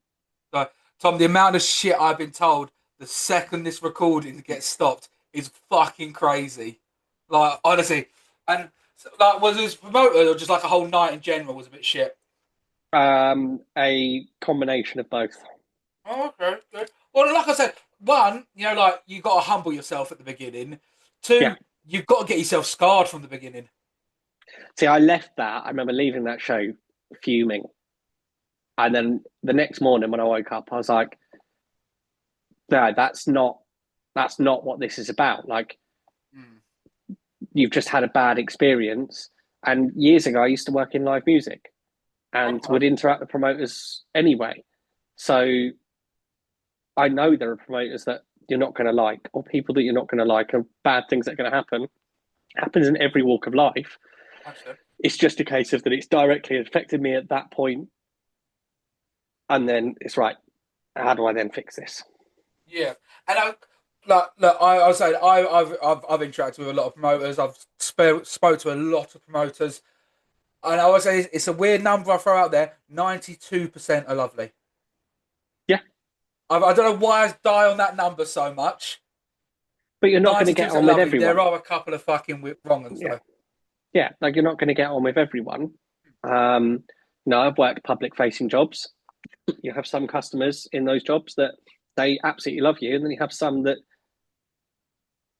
So, Tom, the amount of shit I've been told the second this recording gets stopped is fucking crazy. Like, honestly. And, like, was this promoted or just like a whole night in general was a bit shit? A combination of both. Oh, okay, good. Well, like I said, one, like, you got to humble yourself at the beginning. Yeah. Two, you've got to get yourself scarred from the beginning. See, I left that. I remember leaving that show fuming, and then the next morning when I woke up, I was like, "No, that's not what this is about." Like, Mm. you've just had a bad experience. And years ago, I used to work in live music and Okay. would interact with promoters anyway. So I know there are promoters that you're not going to like, or people that you're not going to like, and bad things that are going to happen. It happens in every walk of life. Actually. It's just a case of that it's directly affected me at that point, and then it's right. How do I then fix this? Yeah. And I was saying, I've interacted with a lot of promoters. I've spoke to a lot of promoters. And I would say it's a weird number I throw out there. 92% are lovely. Yeah, I don't know why I die on that number so much. but you're not going to get 92% on with lovely. There everyone. are a couple of fucking wrong ones Yeah, though. yeah, like you're not going to get on with everyone. Um, no, I've worked public facing jobs. You have some customers in those jobs that they absolutely love you, and then you have some that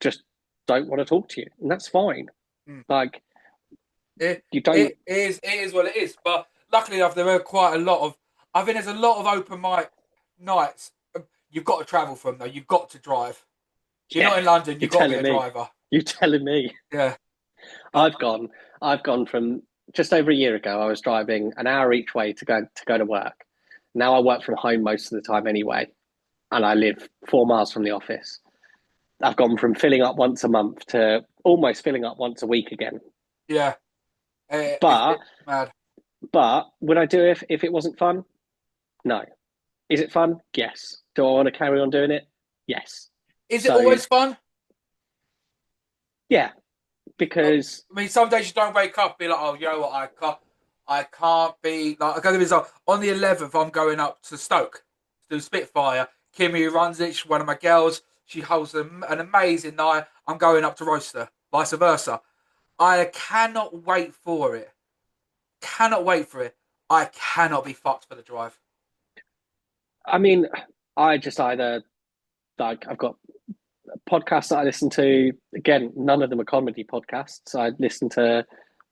just don't want to talk to you, and that's fine. Mm. Like It, you don't. it is what it is. But luckily enough, there are quite a lot of. I think there's a lot of open mic nights. You've got to travel from though. You've got to drive. If you're Yeah, not in London, you're you've got to get telling a me. driver. You're telling me. Yeah. But I've gone. I've gone from just over a year ago. I was driving an hour each way to go to work. Now I work from home most of the time anyway, and I live 4 miles from the office. I've gone from filling up once a month to almost filling up once a week again. yeah, But it's mad. would I do it if it wasn't fun? No. Is it fun? Yes. Do I want to carry on doing it? Yes. Is it So always fun? yeah, because I mean, some days you don't wake up and be like, oh, you know what, I can't be like. I got to be like, on the 11th, I'm going up to Stoke to do Spitfire. Kimmy, who runs it, she's one of my girls. She holds an amazing night. I'm going up to Roaster, vice versa. I cannot wait for it. Cannot wait for it. I cannot be fucked for the drive. I mean, I just either like I've got podcasts that I listen to. Again, none of them are comedy podcasts. I listen to,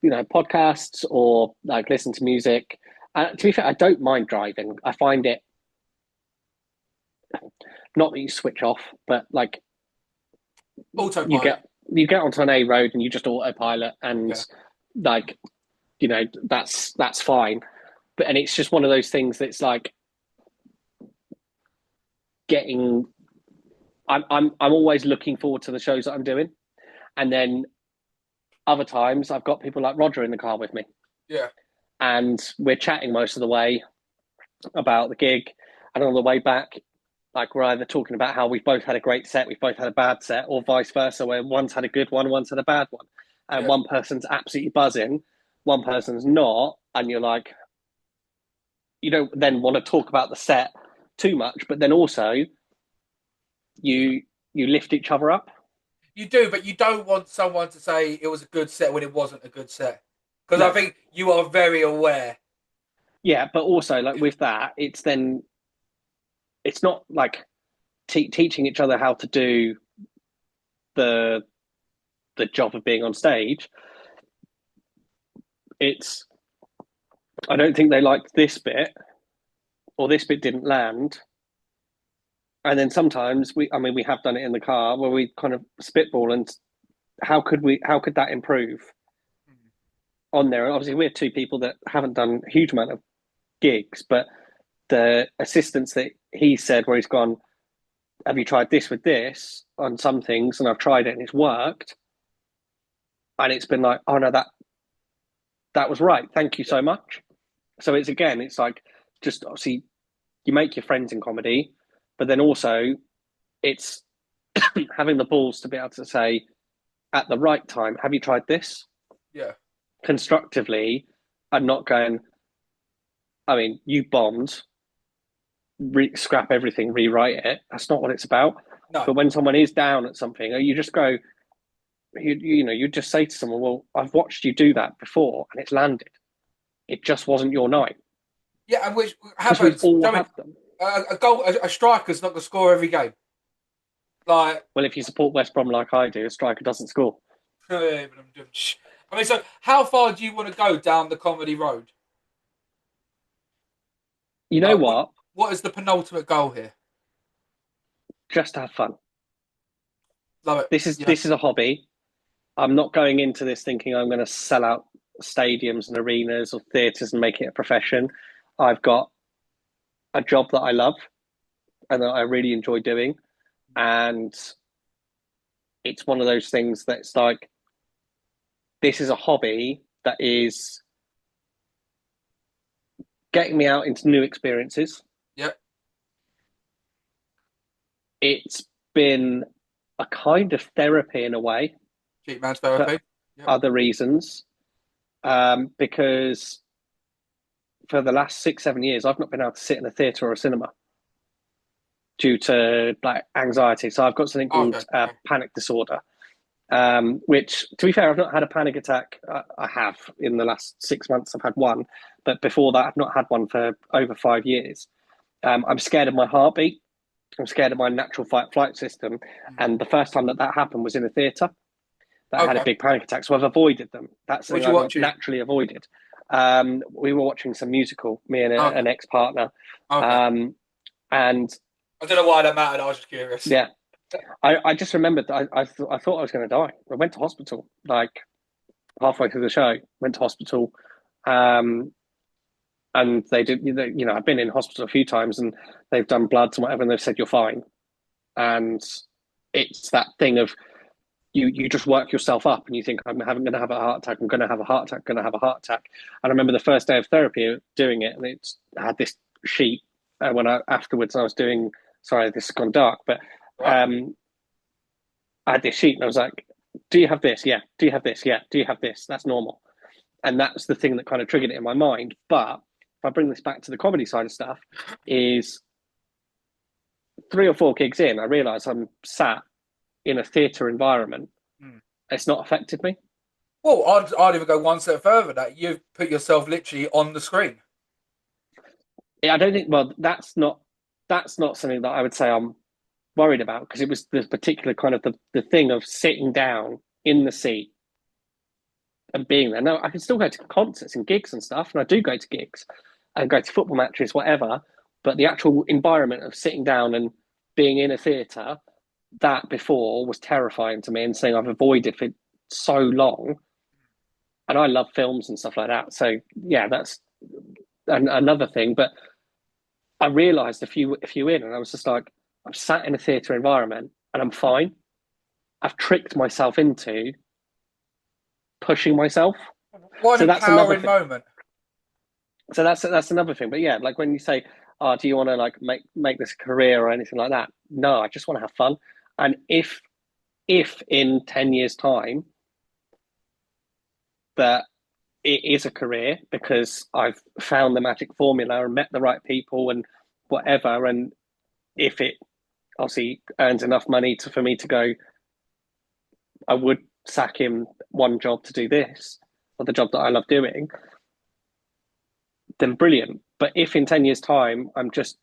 podcasts or like listen to music. To be fair, I don't mind driving. I find it not that you switch off, but like you Autopilot. get onto an A road and you just autopilot, and Yeah. like that's fine. But and it's just one of those things that's like getting. I'm always looking forward to the shows that I'm doing, and then other times I've got people like Roger in the car with me, Yeah. and we're chatting most of the way about the gig, and on the way back, like we're either talking about how we've both had a great set, we've both had a bad set, or vice versa, where one's had a good one, one's had a bad one, and Yeah. one person's absolutely buzzing, one person's not, and you're like, you don't then want to talk about the set too much, but then also you lift each other up. You do, but you don't want someone to say it was a good set when it wasn't a good set. Because I No, think you are very aware. yeah, but also like with that, it's not like teaching each other how to do the the job of being on stage. It's I don't think they liked this bit or this bit didn't land. And then sometimes we have done it in the car where we kind of spitball and how could that improve on there? And obviously we're two people that haven't done a huge amount of gigs, but the assistance that he said where he's gone, have you tried this with this on some things? And I've tried it and it's worked. And it's been like, oh no, that was right. Thank you Yeah, so much. So it's like just obviously you make your friends in comedy, but then also it's having the balls to be able to say at the right time, have you tried this yeah, constructively and not going, I mean, you bombed, scrap everything, rewrite it. That's not what it's about. no, But when someone is down at something, you just go, you just say to someone, well, I've watched you do that before and it's landed. It just wasn't your night yeah, and which because we've happens. all I mean, had them. a goal, a striker's not going to score every game. Like, Well, if you support West Brom like I do, a striker doesn't score. I mean, so how far do you want to go down the comedy road? You know Like, what? what is the penultimate goal here? Just have fun. Love it. Yeah, This is a hobby. I'm not going into this thinking I'm going to sell out stadiums and arenas or theatres and make it a profession. I've got a job that I love and that I really enjoy doing. And it's one of those things that's like, this is a hobby that is getting me out into new experiences. yeah. It's been a kind of therapy in a way Cheap man's for therapy. Yep. other reasons. Because for the last 6, 7 years, I've not been able to sit in a theatre or a cinema due to like anxiety. So I've got something Oh, called okay. Okay. panic disorder, which, to be fair, I've not had a panic attack. I have in the last 6 months. I've had one, but before that, I've not had one for over 5 years. I'm scared of my heartbeat. I'm scared of my natural fight flight system. Mm. And the first time that happened was in a theatre that I had a Okay. big panic attack. So I've avoided them. That's What something you I've watching? naturally avoided. We were watching some musical, me and Okay. an ex partner. Okay. And I don't know why that mattered. I was just curious. yeah, I just remembered that I thought I was going to die. I went to hospital like halfway through the show. Went to hospital, um, and they did. I've been in hospital a few times, and they've done bloods and whatever, and they've said you're fine. And it's that thing of you just work yourself up, and you think I'm going to have a heart attack. I'm going to have a heart attack. Going to have a heart attack. And I remember the first day of therapy doing it, and I had this sheet when I afterwards I was doing. Sorry, this has gone dark, but Right. I had this sheet and I was like, do you have this? Yeah. Do you have this? Yeah. Do you have this? That's normal. And that's the thing that kind of triggered it in my mind. But if I bring this back to the comedy side of stuff, is 3 or 4 gigs in, I realise I'm sat in a theatre environment. Mm. It's not affected me. Well, I'd even go one step further. That you've put yourself literally on the screen. I don't think, well, that's not something that I would say I'm worried about because it was the particular kind of the thing of sitting down in the seat and being there. No, I can still go to concerts and gigs and stuff, and I do go to gigs and go to football matches, whatever. But the actual environment of sitting down and being in a theatre, that before was terrifying to me and saying I've avoided for so long. And I love films and stuff like that. So yeah, that's another thing. But I realised a few in, and I was just like, I'm sat in a theatre environment and I'm fine. I've tricked myself into pushing myself. What So an that's another empowering thing. moment. So that's another thing. But yeah, like when you say, "Oh, do you want to like make this a career or anything like that?" No, I just want to have fun. And if in 10 years' time that it is a career because I've found the magic formula and met the right people and whatever, and if it obviously earns enough money for me to go, I would sack him one job to do this, or the job that I love doing, then brilliant. But if in 10 years' time I'm just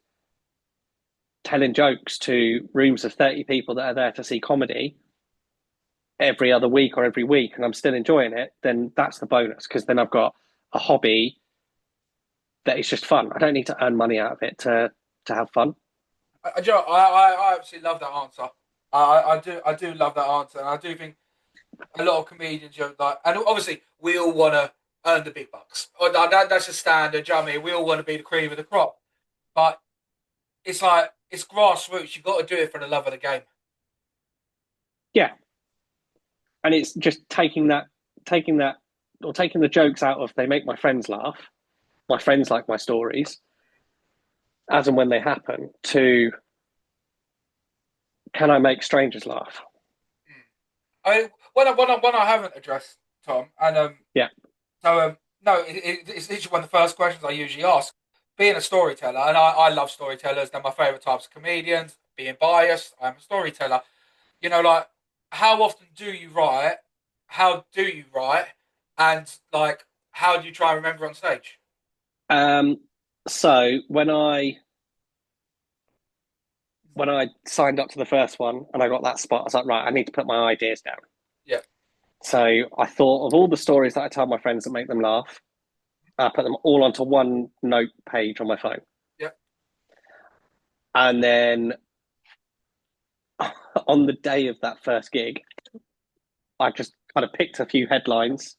telling jokes to rooms of 30 people that are there to see comedy every other week or every week and I'm still enjoying it, then that's the bonus, because then I've got a hobby that is just fun. I don't need to earn money out of it to have fun. I absolutely love that answer. I do love that answer, and I do think a lot of comedians, like, and obviously we all want to earn the big bucks. That's a standard. I mean, we all want to be the cream of the crop, but it's like it's grassroots. You've got to do it for the love of the game. Yeah, and it's just taking that, or taking the jokes out of, they make my friends laugh, my friends like my stories, as and when they happen, to, can I make strangers laugh? I mean, one I haven't addressed, Tom, and Yeah. so no, it's literally one of the first questions I usually ask. Being a storyteller, and I love storytellers. They're my favorite types of comedians. Being biased, I'm a storyteller. Like, how often do you write? How do you write? And like, how do you try and remember on stage? So when I signed up to the first one and I got that spot, I was like, right, I need to put my ideas down. Yeah. So I thought of all the stories that I tell my friends that make them laugh. I put them all onto one note page on my phone. Yeah. And then on the day of that first gig, I just kind of picked a few headlines,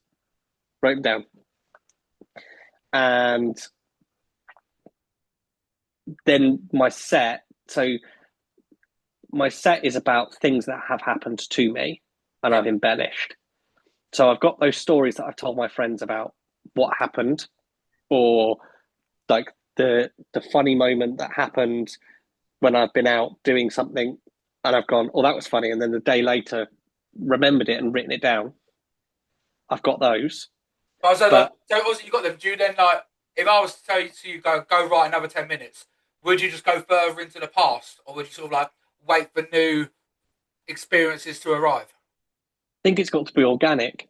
wrote them down. And then my set is about things that have happened to me and I've embellished. So I've got those stories that I've told my friends about what happened, or like the funny moment that happened when I've been out doing something and I've gone, oh, that was funny, and then the day later remembered it and written it down. I've got those. Oh, so But also you got them. Do you then, like, if I was to tell you to go write another 10 minutes, would you just go further into the past, or would you sort of like wait for new experiences to arrive? I think it's got to be organic.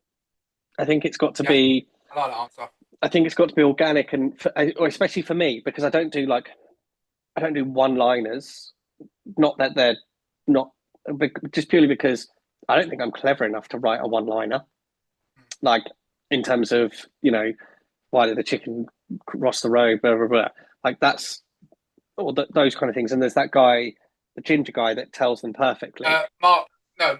I think it's got to Yeah, be. I like that answer. I think it's got to be organic, and or especially for me, because I don't do one-liners. Not that they're not, just purely because I don't think I'm clever enough to write a one-liner. Like, in terms of, why did the chicken cross the road? Blah blah blah. Like, that's or those kind of things. And there's that guy, the ginger guy, that tells them perfectly. Mark, no,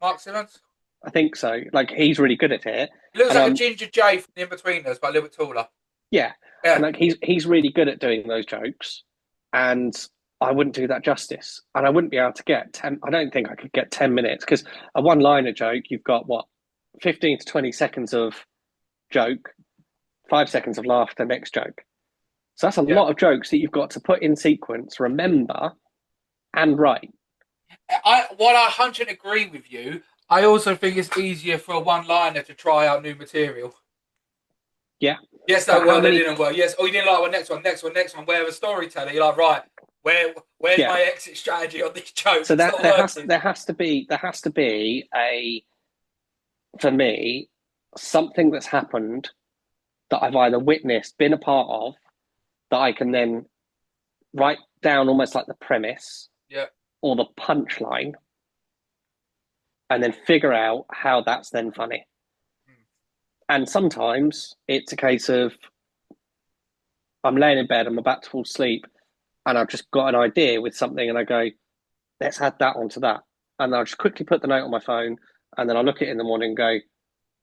Mark Simmons. I think so. Like, he's really good at it. He looks And like a ginger Jay from the In-Betweeners, but a little bit taller. yeah, and Yeah, like he's really good at doing those jokes, and I wouldn't do that justice, and I wouldn't be able to get 10. I don't think I could get 10 minutes, because a one-liner joke, you've got what, 15 to 20 seconds of joke, 5 seconds of laughter, next joke. So that's a yeah. lot of jokes that you've got to put in sequence, remember, and write. While I 100% agree with you, I also think it's easier for a one-liner to try out new material. Yeah, Yes, but that how word that many? didn't work. Yes, oh, you didn't like one. Next one, next one, next one. Where a storyteller, you're like, right, where's Yeah. my exit strategy on this joke? So It's that not working. there has to be a, for me, something that's happened that I've either witnessed, been a part of, that I can then write down almost like the premise Yeah, or the punchline, and then figure out how that's then funny. And sometimes it's a case of, I'm laying in bed, I'm about to fall asleep, and I've just got an idea with something, and I go, let's add that onto that. And I'll just quickly put the note on my phone, and then I'll look at it in the morning and go,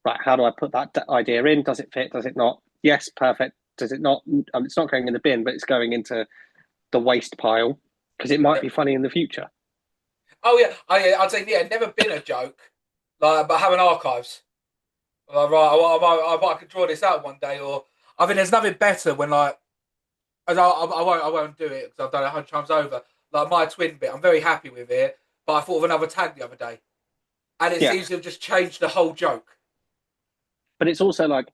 right, how do I put that idea in? Does it fit? Does it not? Yes, perfect. Does it not? It's not going in the bin, but it's going into the waste pile, because it might yeah. be funny in the future. Oh yeah, I'd say yeah, never been a joke, like, but having archives. Like, right, I might could draw this out one day, or I think there's nothing better when, like, as I won't do it because I've done it 100 times over. Like my twin bit, I'm very happy with it, but I thought of another tag the other day, and it Yeah, seems to have just changed the whole joke. but it's also like,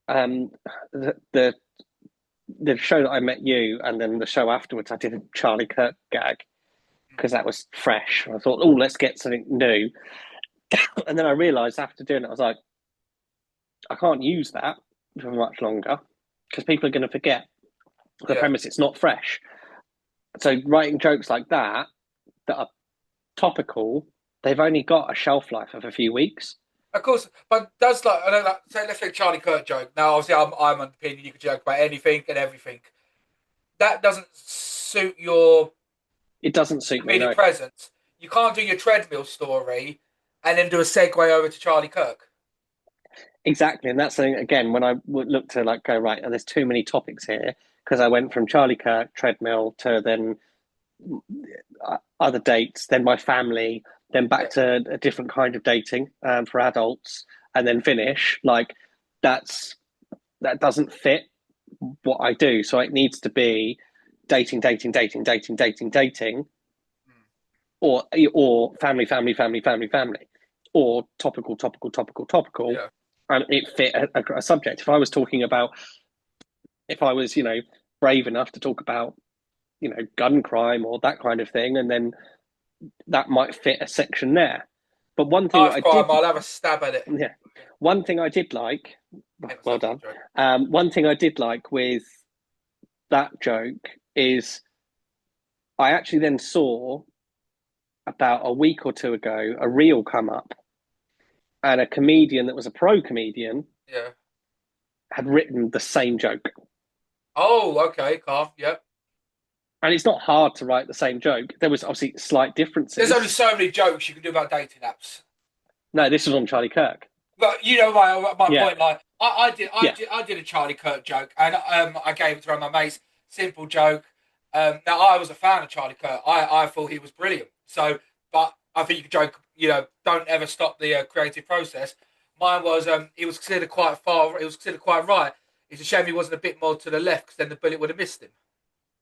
um, the the show that I met you, and then the show afterwards, I did a Charlie Kirk gag because that was fresh. I thought, oh, let's get something new. And then I realised after doing it, I was like, I can't use that for much longer because people are going to forget the Yeah. premise. It's not fresh. So writing jokes like that are topical, they've only got a shelf life of a few weeks. Of course, but does like I don't like say let's take Charlie Kirk joke. Now obviously I'm on the opinion you could joke about anything and everything. That doesn't suit your It doesn't suit me, comedic no. presence. You can't do your treadmill story and then do a segue over to Charlie Kirk. Exactly, and that's something again when I would look to like go right. And there's too many topics here because I went from Charlie Kirk treadmill to then other dates, then my family, then Yeah. back to a different kind of dating for adults, and then finish. Like that's that doesn't fit what I do. So it needs to be dating, dating, dating, dating, dating, dating, Mm. or family, family, family, family, family, or topical, topical, topical, topical, Yeah. and it fit a subject. If I was talking about, if I was, brave enough to talk about, gun crime or that kind of thing, and then that might fit a section there. But one thing that Knife I crime, did, I'll have a stab at it. yeah, one thing I did like, Hang on, well sorry, done. joke. One thing I did like with that joke is I actually then saw about a week or two ago a reel come up, and a comedian that was a pro comedian Yeah. had written the same joke. Oh, okay, calm. Yep. And it's not hard to write the same joke. There was obviously slight There's only differences. so many jokes you can do about dating apps. No, this was on Charlie Kirk. But you know my Yeah, point. Like yeah, I did a Charlie Kirk joke, and I gave it to one of my mates. Simple joke. Now I was a fan of Charlie Kirk. I thought he was brilliant. So, but I think you could joke. Don't ever stop the creative process. Mine was he was considered quite far. He was considered quite right. It's a shame he wasn't a bit more to the left because then the bullet would have missed him.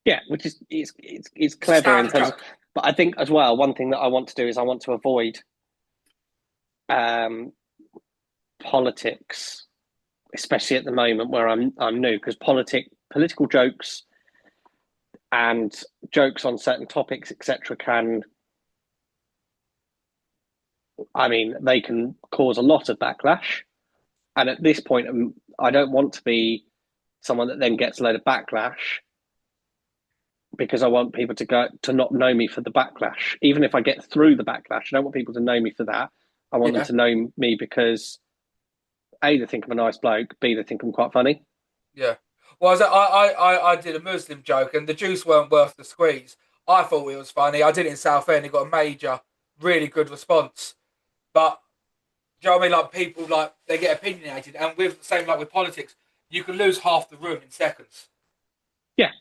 yeah. Which is it's It's a clever in standard terms of, joke. but I think as well one thing that I want to do is I want to avoid um, politics, especially at the moment where I'm new because political jokes and jokes on certain topics etc. can, I mean, they can cause a lot of backlash. And at this point, I don't want to be someone that then gets a load of backlash because I want people to go to not know me for the backlash. Even if I get through the backlash, I don't want people to know me for that. I want them Yeah, to know me because A, they think I'm a nice bloke, B, they think I'm quite funny. yeah. Well, I did a Muslim joke, and the juice weren't worth the squeeze. I thought it was funny. I did it in Southend. It got a major, really good response. But do you know what I mean? Like people like they get opinionated, and with the same like with politics, you can lose half the room in seconds. Yeah,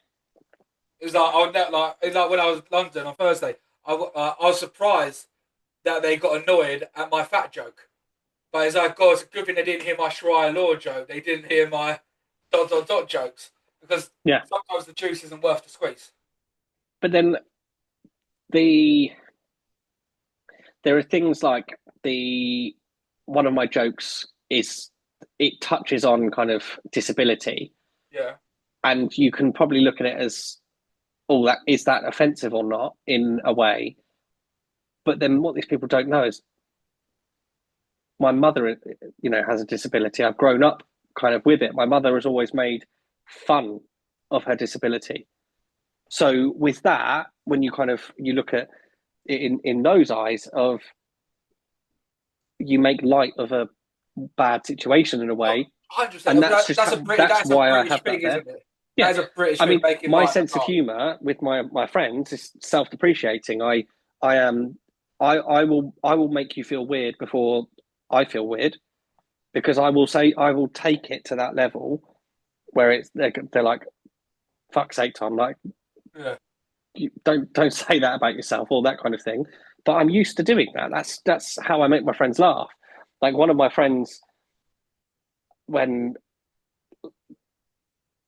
It was like it's like when I was in London on Thursday, I was surprised that they got annoyed at my fat joke. But it's like, God, it's a good thing they didn't hear my Sharia law joke. They didn't hear my dot dot dot jokes because yeah. sometimes the juice isn't worth the squeeze. But then the there are things like the one of my jokes is it touches on kind of disability, Yeah, and you can probably look at it as, oh, that is that offensive or not in a way. But then what these people don't know is my mother, has a disability. I've grown up kind of with it. My mother has always made fun of her disability. So with that, when you kind of you look at it in those eyes of you make light of a bad situation in a oh, way, 100%. and that's just That's that's a why I British have that thing, there. isn't it? That Yeah, is a British I thing, mean, making my light of sense of art. humor with my friends is self depreciating. I am I will make you feel weird before I feel weird because I will take it to that level where they're like, fuck's sake, Tom, like Yeah, you don't say that about yourself or that kind of thing. But I'm used to doing that. That's how I make my friends laugh. Like one of my friends, when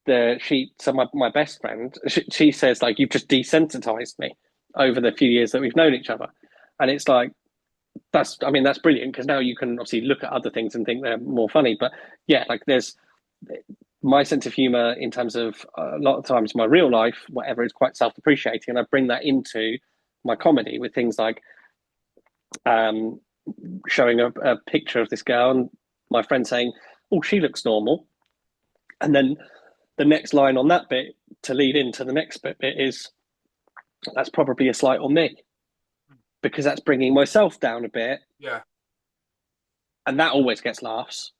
my best friend, she says like you've just desensitized me over the few years that we've known each other, and it's like that's brilliant because now you can obviously look at other things and think they're more funny. But yeah, like there's my sense of humor in terms of a lot of times my real life, whatever, is quite self-depreciating, and I bring that into my comedy with things like showing a picture of this girl, and my friend saying, "Oh, she looks normal," and then the next line on that bit to lead into the next bit is, "That's probably a slight on me," because that's bringing myself down a bit, Yeah. and that always gets laughs.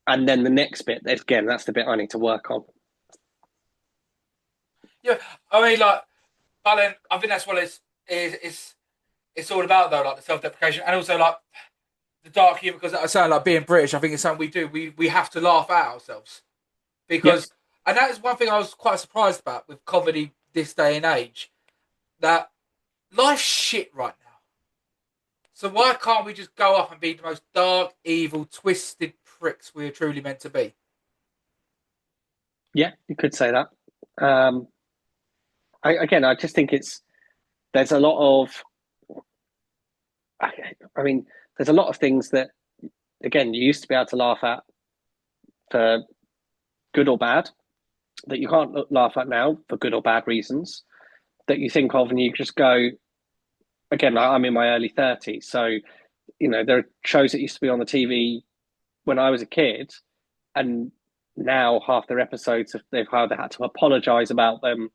And then the next bit, again, that's the bit I need to work on. Yeah. I mean, like, but then I think that's what it's all about though, like the self-deprecation, and also like the dark humor. Because I sound like being British, I think it's something we do. We have to laugh at ourselves Yep. because, and that is one thing I was quite surprised about with comedy this day and age. That life's shit right now. So why can't we just go up and be the most dark, evil, twisted pricks we're truly meant to be? Yeah, you could say that. I just think there's a lot of, I mean, there's a lot of things that, again, you used to be able to laugh at for good or bad, that you can't laugh at now for good or bad reasons, that you think of and you just go, again, I'm in my early 30s. So, there are shows that used to be on the TV when I was a kid, and now half their episodes, they've either had to apologize about them.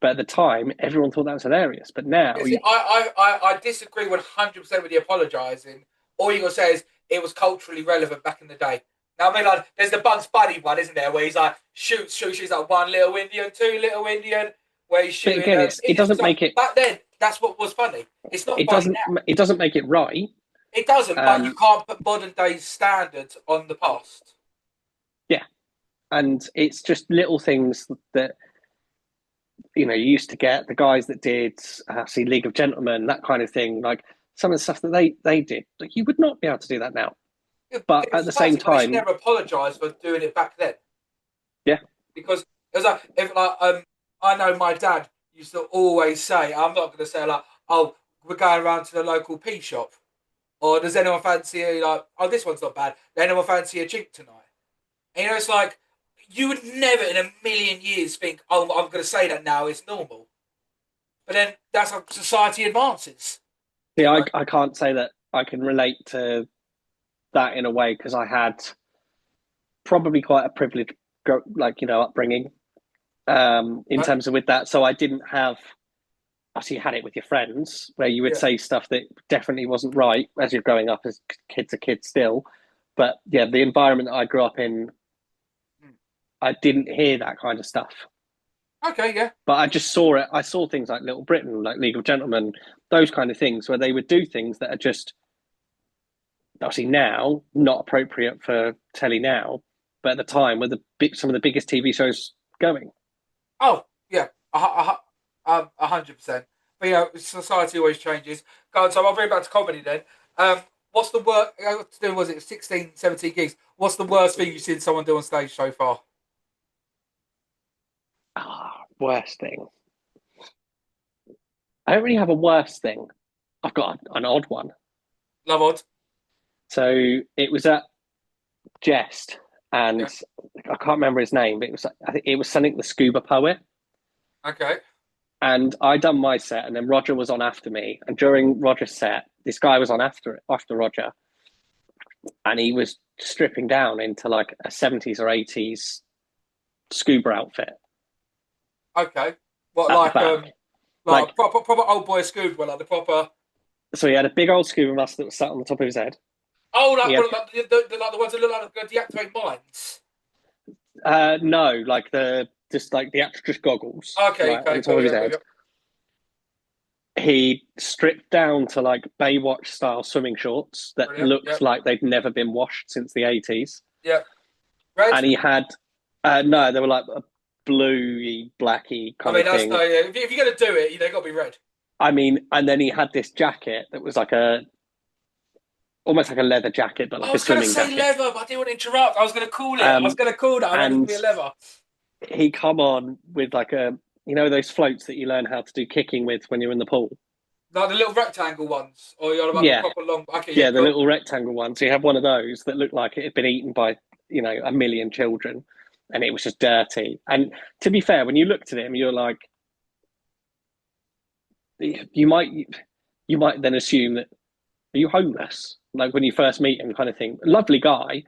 But at the time, everyone thought that was hilarious. But now, Yeah, see, I disagree 100% with the apologising. All you got to say is it was culturally relevant back in the day. Now, I mean, like, there's the Bugs Bunny one, isn't there, where he's like, shoots like one little Indian, two little Indian, where he's but shooting. again, it doesn't Like, make it. back then, that's what was funny. It's not It funny doesn't. now. It doesn't make it right. It doesn't, but you Um, can't put modern day standards on the past. yeah, and it's just little things that you used to get the guys that did see League of Gentlemen, that kind of thing. Like some of the stuff that they did, like you would not be able to do that now. But It at was the same classic, but they should time, never apologise for doing it back then. yeah, Because it was like, if like I know my dad used to always say, I'm not going to say like, oh, we're going around to the local pea shop, or does anyone fancy like, oh, this one's not bad. Does anyone fancy a chink tonight? And it's like you would never in a million years think, oh, I'm going to say that now. It's normal. But then that's how society advances. yeah, You know? I can't say that I can relate to that in a way because I had probably quite a privileged upbringing in Right? terms of with that. So I didn't have. Obviously, you had it with your friends where you would Yeah. say stuff that definitely wasn't right as you're growing up as kids are kids still. But yeah, the environment that I grew up in, I didn't hear that kind of stuff. Okay. Yeah. But I just saw it. I saw things like Little Britain, like League of Gentlemen, those kind of things where they would do things that are just obviously now not appropriate for telly now, but at the time were some of the biggest TV shows going. Oh, yeah. 100%. But society always changes. Go on, so I'll bring it back to comedy then. What's the worst? Was it 16, 17 gigs? What's the worst thing you've seen someone do on stage so far? Worst thing. I don't really have a worst thing. I've got an odd one. Love odd. So it was at Jest, and Yeah. I can't remember his name, but I think it was something the Scuba Poet. Okay. And I done my set, and then Roger was on after me. And during Roger's set, this guy was on after Roger, and he was stripping down into like a 70s or 80s scuba outfit Okay. What at the back. like Like, a proper old boy scuba, like the proper. so he had a big old scuba mask that was sat on the top of his head. Oh, He like, had like the ones that look like they're going to deactivate mines. no, like the actual just goggles, Okay. right, on Okay. the top Cool. of his Yeah. head. He stripped down to like Baywatch style swimming shorts that Brilliant. looked Yep. like they'd never been washed since the 80s. Yep. Red. And he had no, they were like a bluey, blacky I kind mean, of that's thing. no. Yeah. If you're going to do it, got to be red. I mean, and then he had this jacket that was like almost like a leather jacket, but I like a was going to swimming say jacket. leather, but I didn't want to interrupt. I was going to call it. I was Um, going to call that. I wanted it to and be a leather. he come on with like those floats that you learn how to do kicking with when you're in the pool. Like the little rectangle ones, or you're about the Yeah, proper long. Okay, yeah, yeah, the cool. little rectangle ones. So you have one of those that looked like it had been eaten by a million children, and it was just dirty. And to be fair, when you looked at him, you're like, you might then assume that are you homeless? Like when you first meet him, kind of thing. Lovely guy,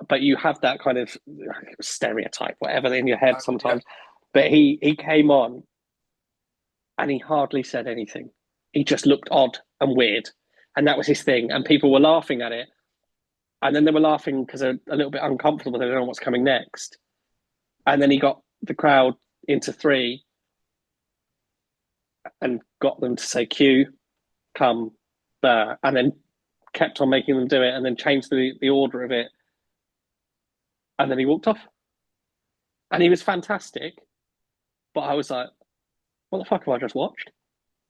but you have that kind of stereotype, whatever, in your head Yeah. sometimes. But he came on and he hardly said anything. He just looked odd and weird, and that was his thing. And people were laughing at it, and then they were laughing because they're a little bit uncomfortable. They don't know what's coming next. And then he got the crowd into three and got them to say "Q, come there," and then kept on making them do it, and then changed the order of it, and then he walked off. And he was fantastic, but I was like, "What the fuck have I just watched?"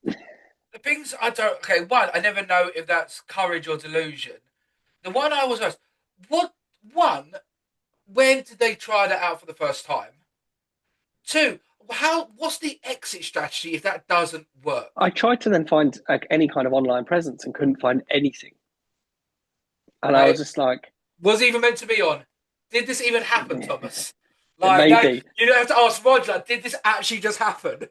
The things I don't. Okay, one, I never know if that's courage or delusion. The one I was asked, what one? When did they try that out for the first time? Two, how? What's the exit strategy if that doesn't work? I tried to then find any kind of online presence and couldn't find anything. And I was Mate, just like, was he even meant to be on? Did this even happen, Thomas? Like that, maybe. you don't have to ask Roger. Like, did this actually just happen?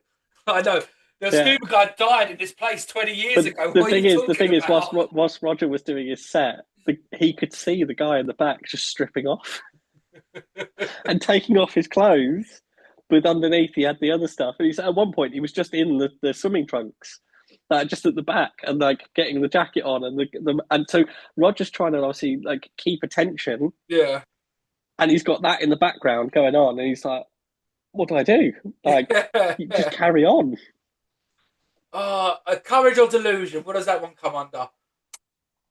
I know the Yeah. scuba guy died in this place 20 years But ago. the What are thing you is, talking about? whilst Roger was doing his set, he could see the guy in the back just stripping off and taking off his clothes, but underneath he had the other stuff. And at one point he was just in the swimming trunks, just at the back, and like getting the jacket on, and so Roger's trying to obviously like keep attention, Yeah. and he's got that in the background going on, and he's like, "What do I do? Like, you just carry on." A courage or delusion? What does that one come under?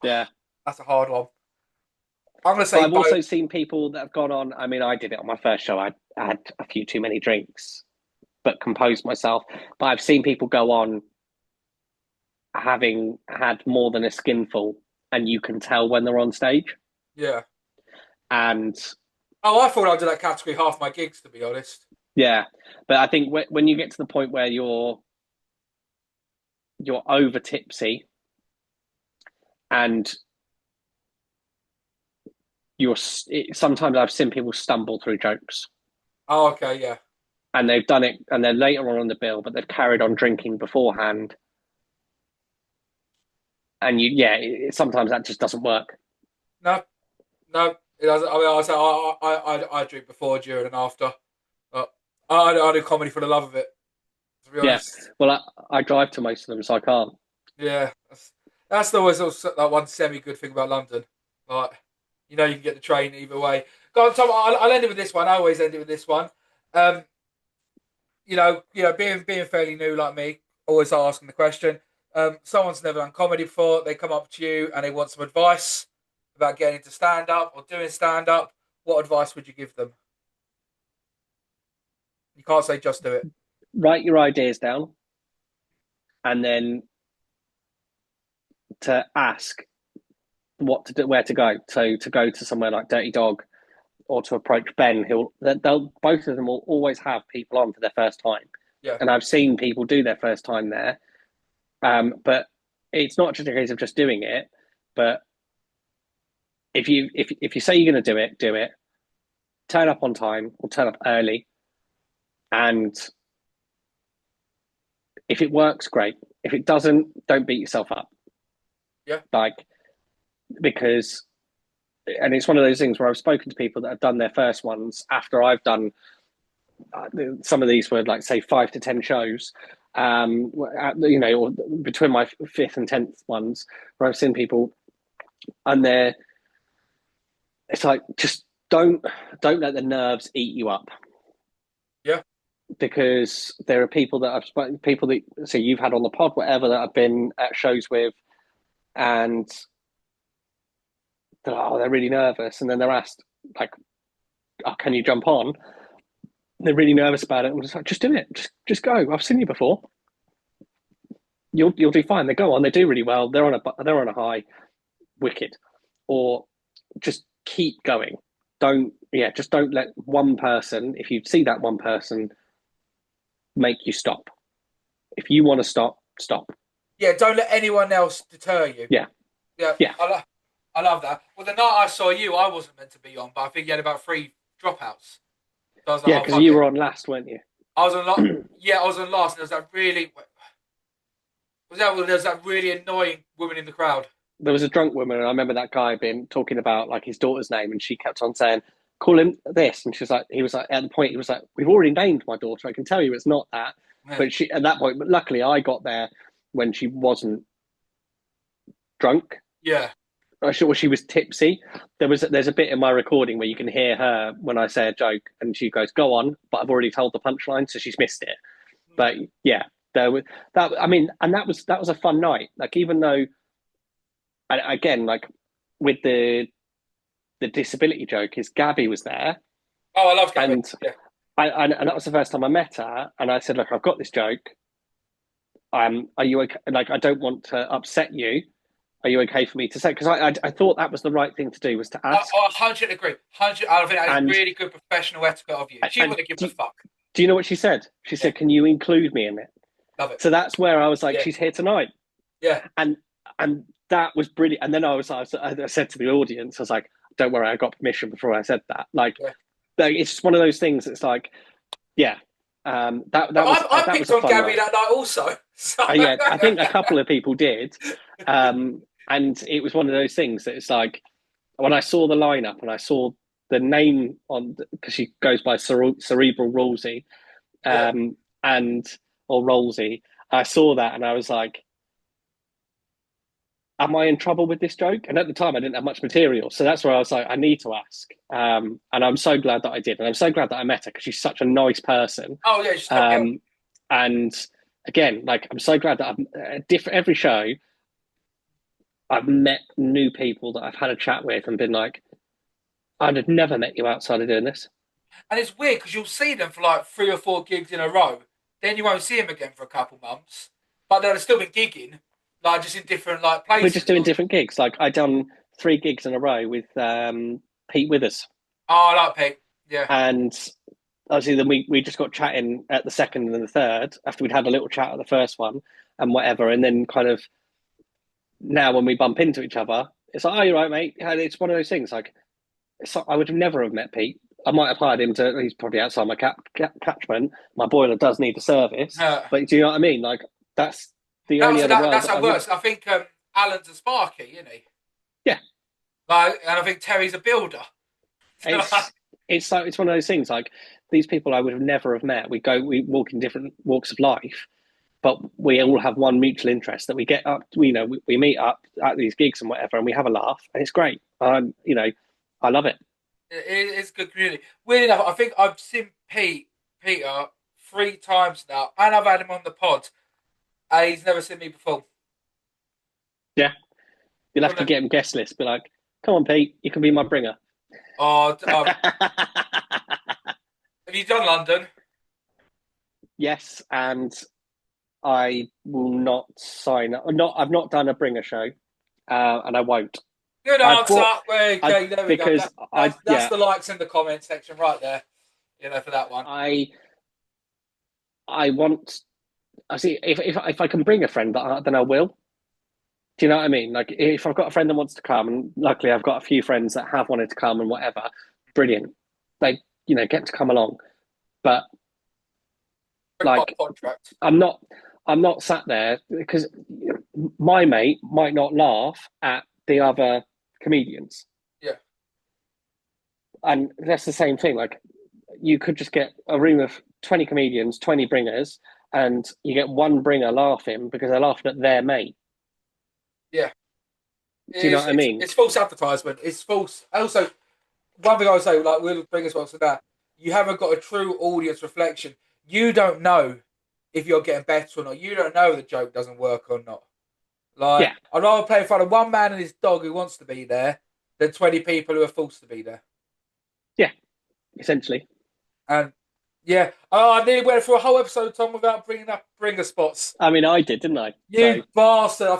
Yeah. That's a hard one. I'm gonna But say I've both. also seen people that have gone on. I mean, I did it on my first show. I had a few too many drinks, but composed myself. But I've seen people go on having had more than a skinful, and you can tell when they're on stage. Yeah. And Oh, I thought I'd do that category half my gigs, to be honest. yeah, but I think when you get to the point where you're over tipsy and sometimes I've seen people stumble through jokes, Oh, okay, yeah. and they've done it, and they're later on the bill, but they've carried on drinking beforehand, and sometimes that just doesn't work. No, no, it doesn't. I mean, I drink before, during, and after. But I do comedy for the love of it, to be Yeah, honest. well, I drive to most of them, so I can't. Yeah, that's always that one semi good thing about London. Like, you can get the train either way. Go on, Tom. I'll end it with this one. I always end it with this one. Um, being fairly new like me, always asking the question. Someone's never done comedy before. They come up to you and they want some advice about getting into stand up or doing stand up. What advice would you give them? You can't say just do it. Write your ideas down, and then to ask what to do, where to go. So to go to somewhere like Dirty Dog, or to approach Ben, they'll both of them will always have people on for their first time, Yeah, and I've seen people do their first time there. But it's not just a case of just doing it, but if you say you're going to do it, do it. Turn up on time or turn up early, and if it works, great. If it doesn't, don't beat yourself up. yeah, Like, because, and it's one of those things where I've spoken to people that have done their first ones after I've done, some of these were like, say, 5 to 10 shows, or between my fifth and 10th ones, where I've seen people, and it's like, just don't let the nerves eat you up. yeah. Because there are people that so you've had on the pod, whatever, that I've been at shows with, and they're really nervous, and then they're asked like, "Oh, can you jump on?" They're really nervous about it, and I'm just like, "Just do it, just go. I've seen you before. You'll do fine." They go on, they do really well. They're on a high, wicked, or just keep going. Just don't let one person, if you see that one person, make you stop. If you want to stop, stop. Yeah, don't let anyone else deter you. Yeah, Yeah, yeah, I love that. Well, the night I saw you, I wasn't meant to be on, but I think you had about 3 dropouts. So I was like, yeah. oh, Because fuck you it. were on last, weren't you? I was on yeah, I was on last, and there was that really annoying woman in the crowd. there was a drunk woman, and I remember that guy being talking about like his daughter's name, and she kept on saying, "Call him this," and she was like, he was like, at the point, he was like, "We've already named my daughter. I can tell you it's not that." Yeah. But she at that point, but luckily I got there when she wasn't drunk. Yeah. I sure she was tipsy. There's a bit in my recording where you can hear her when I say a joke, and she goes, "Go on," but I've already told the punchline, so she's missed it. But yeah, there was that. I mean, and that was a fun night. Like even though, again, like with the disability joke, is Gabby was there, Oh, I love Gabby. and Yeah. and that was the first time I met her, and I said, "Look, I've got this joke. Are you okay? Like, I don't want to upset you. Are you okay for me to say?" Because I thought that was the right thing to do, was to ask. I 100 agree. 100. I think that is And really good professional etiquette of you. She and wouldn't give a fuck. do you know what she said? She Yeah. said, "Can you include me in it?" Love it. So that's where I was like, Yeah. "She's here tonight," Yeah. and that was brilliant. And then I said to the audience, I was like, "Don't worry, I got permission before I said that." Like, Yeah. it's just one of those things. It's like, yeah, I that was picked a on fun Gabby night. that night also. So. Yeah, I think a couple of people did, and it was one of those things that it's like when I saw the lineup and I saw the name on, because she goes by Cerebral Rosie, Yeah. and or Rolsey. I saw that and I was like, "Am I in trouble with this joke?" And at the time, I didn't have much material, so that's where I was like, "I need to ask." And I'm so glad that I did, and I'm so glad that I met her because she's such a nice person. Oh yeah, she's top girl. Um, and again, like I'm so glad that I've different every show. I've met new people that I've had a chat with and been like, "I'd have never met you outside of doing this." And it's weird because you'll see them for like 3 or 4 gigs in a row, then you won't see them again for a couple months, but they'll still be gigging, like just in different like We're just places. doing different gigs. Like I done 3 gigs in a row with Pete Withers, Oh, I like Pete. Yeah. and obviously then we just got chatting at the second and the third after we'd had a little chat at the first one and whatever, and then kind of now when we bump into each other, it's like, "Oh, you're right, mate." And it's one of those things. Like, I would have never have met Pete. I might have hired him to. He's probably outside my catchment. My boiler does need a service, but do you know what I mean? Like, that's the only other world That's that how I it would. works. I think Alan's a Sparky, isn't he? Yeah, Like, and I think Terry's a builder. it's it's one of those things. Like, these people I would have never have met. We walk in different walks of life, but we all have one mutual interest that we get up. We meet up at these gigs and whatever, and we have a laugh, and it's great. I love it. It's a good community. Weird enough, I think I've seen Peter 3 times now, and I've had him on the pod, and he's never seen me before. Yeah, you'll have to get him guest list. Be like, "Come on, Pete, you can be my bringer." Oh, have you done London? Yes, and I will not sign up. Not, I've not done a bringer show, and I won't. Good I've answer. brought, Okay, there we go. because That's the likes in the comment section right there. For that one. I want. I see if I can bring a friend, then I will. Do you know what I mean? Like if I've got a friend that wants to come, and luckily I've got a few friends that have wanted to come and whatever, brilliant. They get to come along, but like Contract. I'm not sat there because my mate might not laugh at the other comedians. Yeah. And that's the same thing. Like you could just get a room of 20 comedians, 20 bringers, and you get one bringer laughing because they're laughing at their mate. Yeah. Do you know what I mean? It's false advertisement. It's false. Also, one thing I would say, like we'll bring us well to that, you haven't got a true audience reflection. You don't know if you're getting better or not. You don't know if the joke doesn't work or not. Like, Yeah, I'd rather play in front of one man and his dog who wants to be there than 20 people who are forced to be there. yeah, essentially. And yeah, oh, I nearly went through a whole episode, Tom, without bringing up bringer spots. I mean, I did, didn't I? You bastard!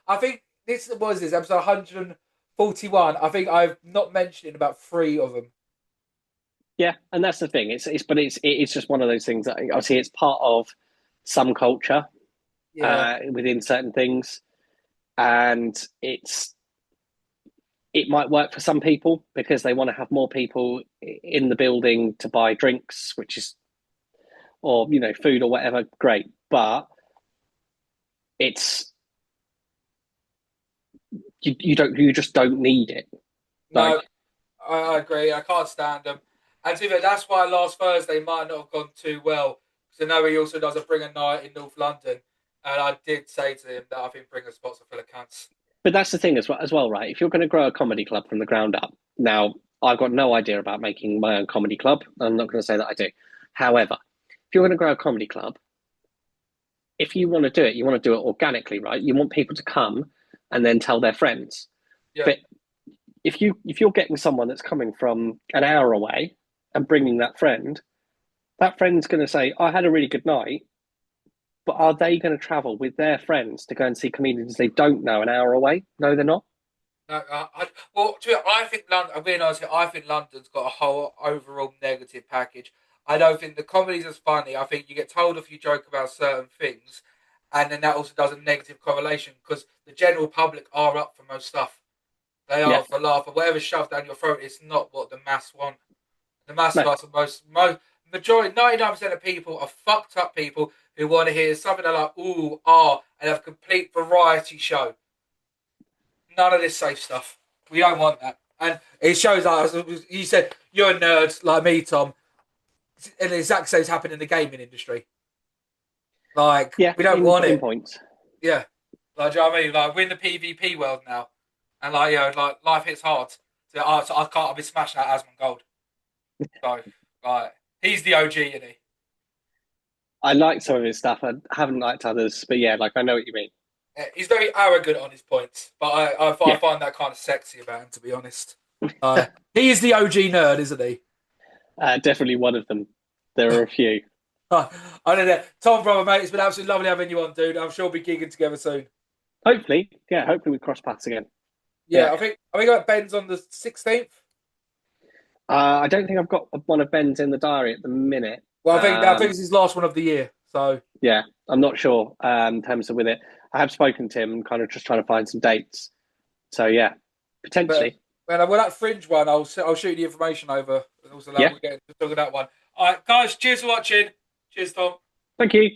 I think this was this episode 141. I think I've not mentioned about 3 of them. Yeah, and that's the thing. It's just one of those things that obviously it's part of some culture Yeah, within certain things, and it might work for some people because they want to have more people in the building to buy drinks, which is or food or whatever. Great, but it's you just don't need it. Like, No, I agree. I can't stand them. And to be fair, that's why last Thursday might not have gone too well. Because I know he also does a Bring a Night in North London. And I did say to him that I think Bring a Spot's a full of cunts. but that's the thing as well, right? If you're going to grow a comedy club from the ground up, now I've got no idea about making my own comedy club. I'm not going to say that I do. However, if you're going to grow a comedy club, if you want to do it, you want to do it organically, right? You want people to come and then tell their friends. Yeah. But if you're getting someone that's coming from an hour away and bringing that friend's going to say, "I had a really good night," but are they going to travel with their friends to go and see comedians they don't know an hour away? No, they're not. No, well, to be honest, I think London. I'm being honest here, I think London's got a whole overall negative package. I don't think the comedy's as funny. I think you get told if you joke about certain things, and then that also does a negative correlation because the general public are up for most stuff. They Yeah, are for laugh, but whatever's shoved down your throat, it's not what the mass want. The mass no, class are most majority 99% of people are fucked up people who want to hear something like ooh, ah, and have a complete variety show. None of this safe stuff. We don't want that. And it shows us, you said, you're a nerd like me, Tom. And the exact same's happened in the gaming industry. Like, yeah, we don't want in it. points. Yeah. Like, do you know what I mean? Like, we're in the PvP world now. And, like, like, life hits hard. So I can't, I'll be smashing out Asmund Gold. So, like, he's the OG, isn't he? I like some of his stuff. I haven't liked others, but yeah, like I know what you mean. Yeah, he's very arrogant on his points, but I Yeah, find that kind of sexy about him, to be honest. He is the OG nerd, isn't he? definitely one of them. There are a few. I don't know. Tom, brother, mate, it's been absolutely lovely having you on, dude. I'm sure we'll be gigging together soon. Hopefully, yeah, hopefully we cross paths again. Yeah, Yeah, I think got Ben's on the 16th. I don't think I've got one of Ben's in the diary at the minute. Well, I think it's his last one of the year. So Yeah, I'm not sure in terms of with it. I have spoken to him and kind of just trying to find some dates. So yeah, but potentially. when that fringe one, I'll shoot the information over. And also, Yeah, we'll get to talk of that one. All right, guys, cheers for watching. Cheers, Tom. thank you.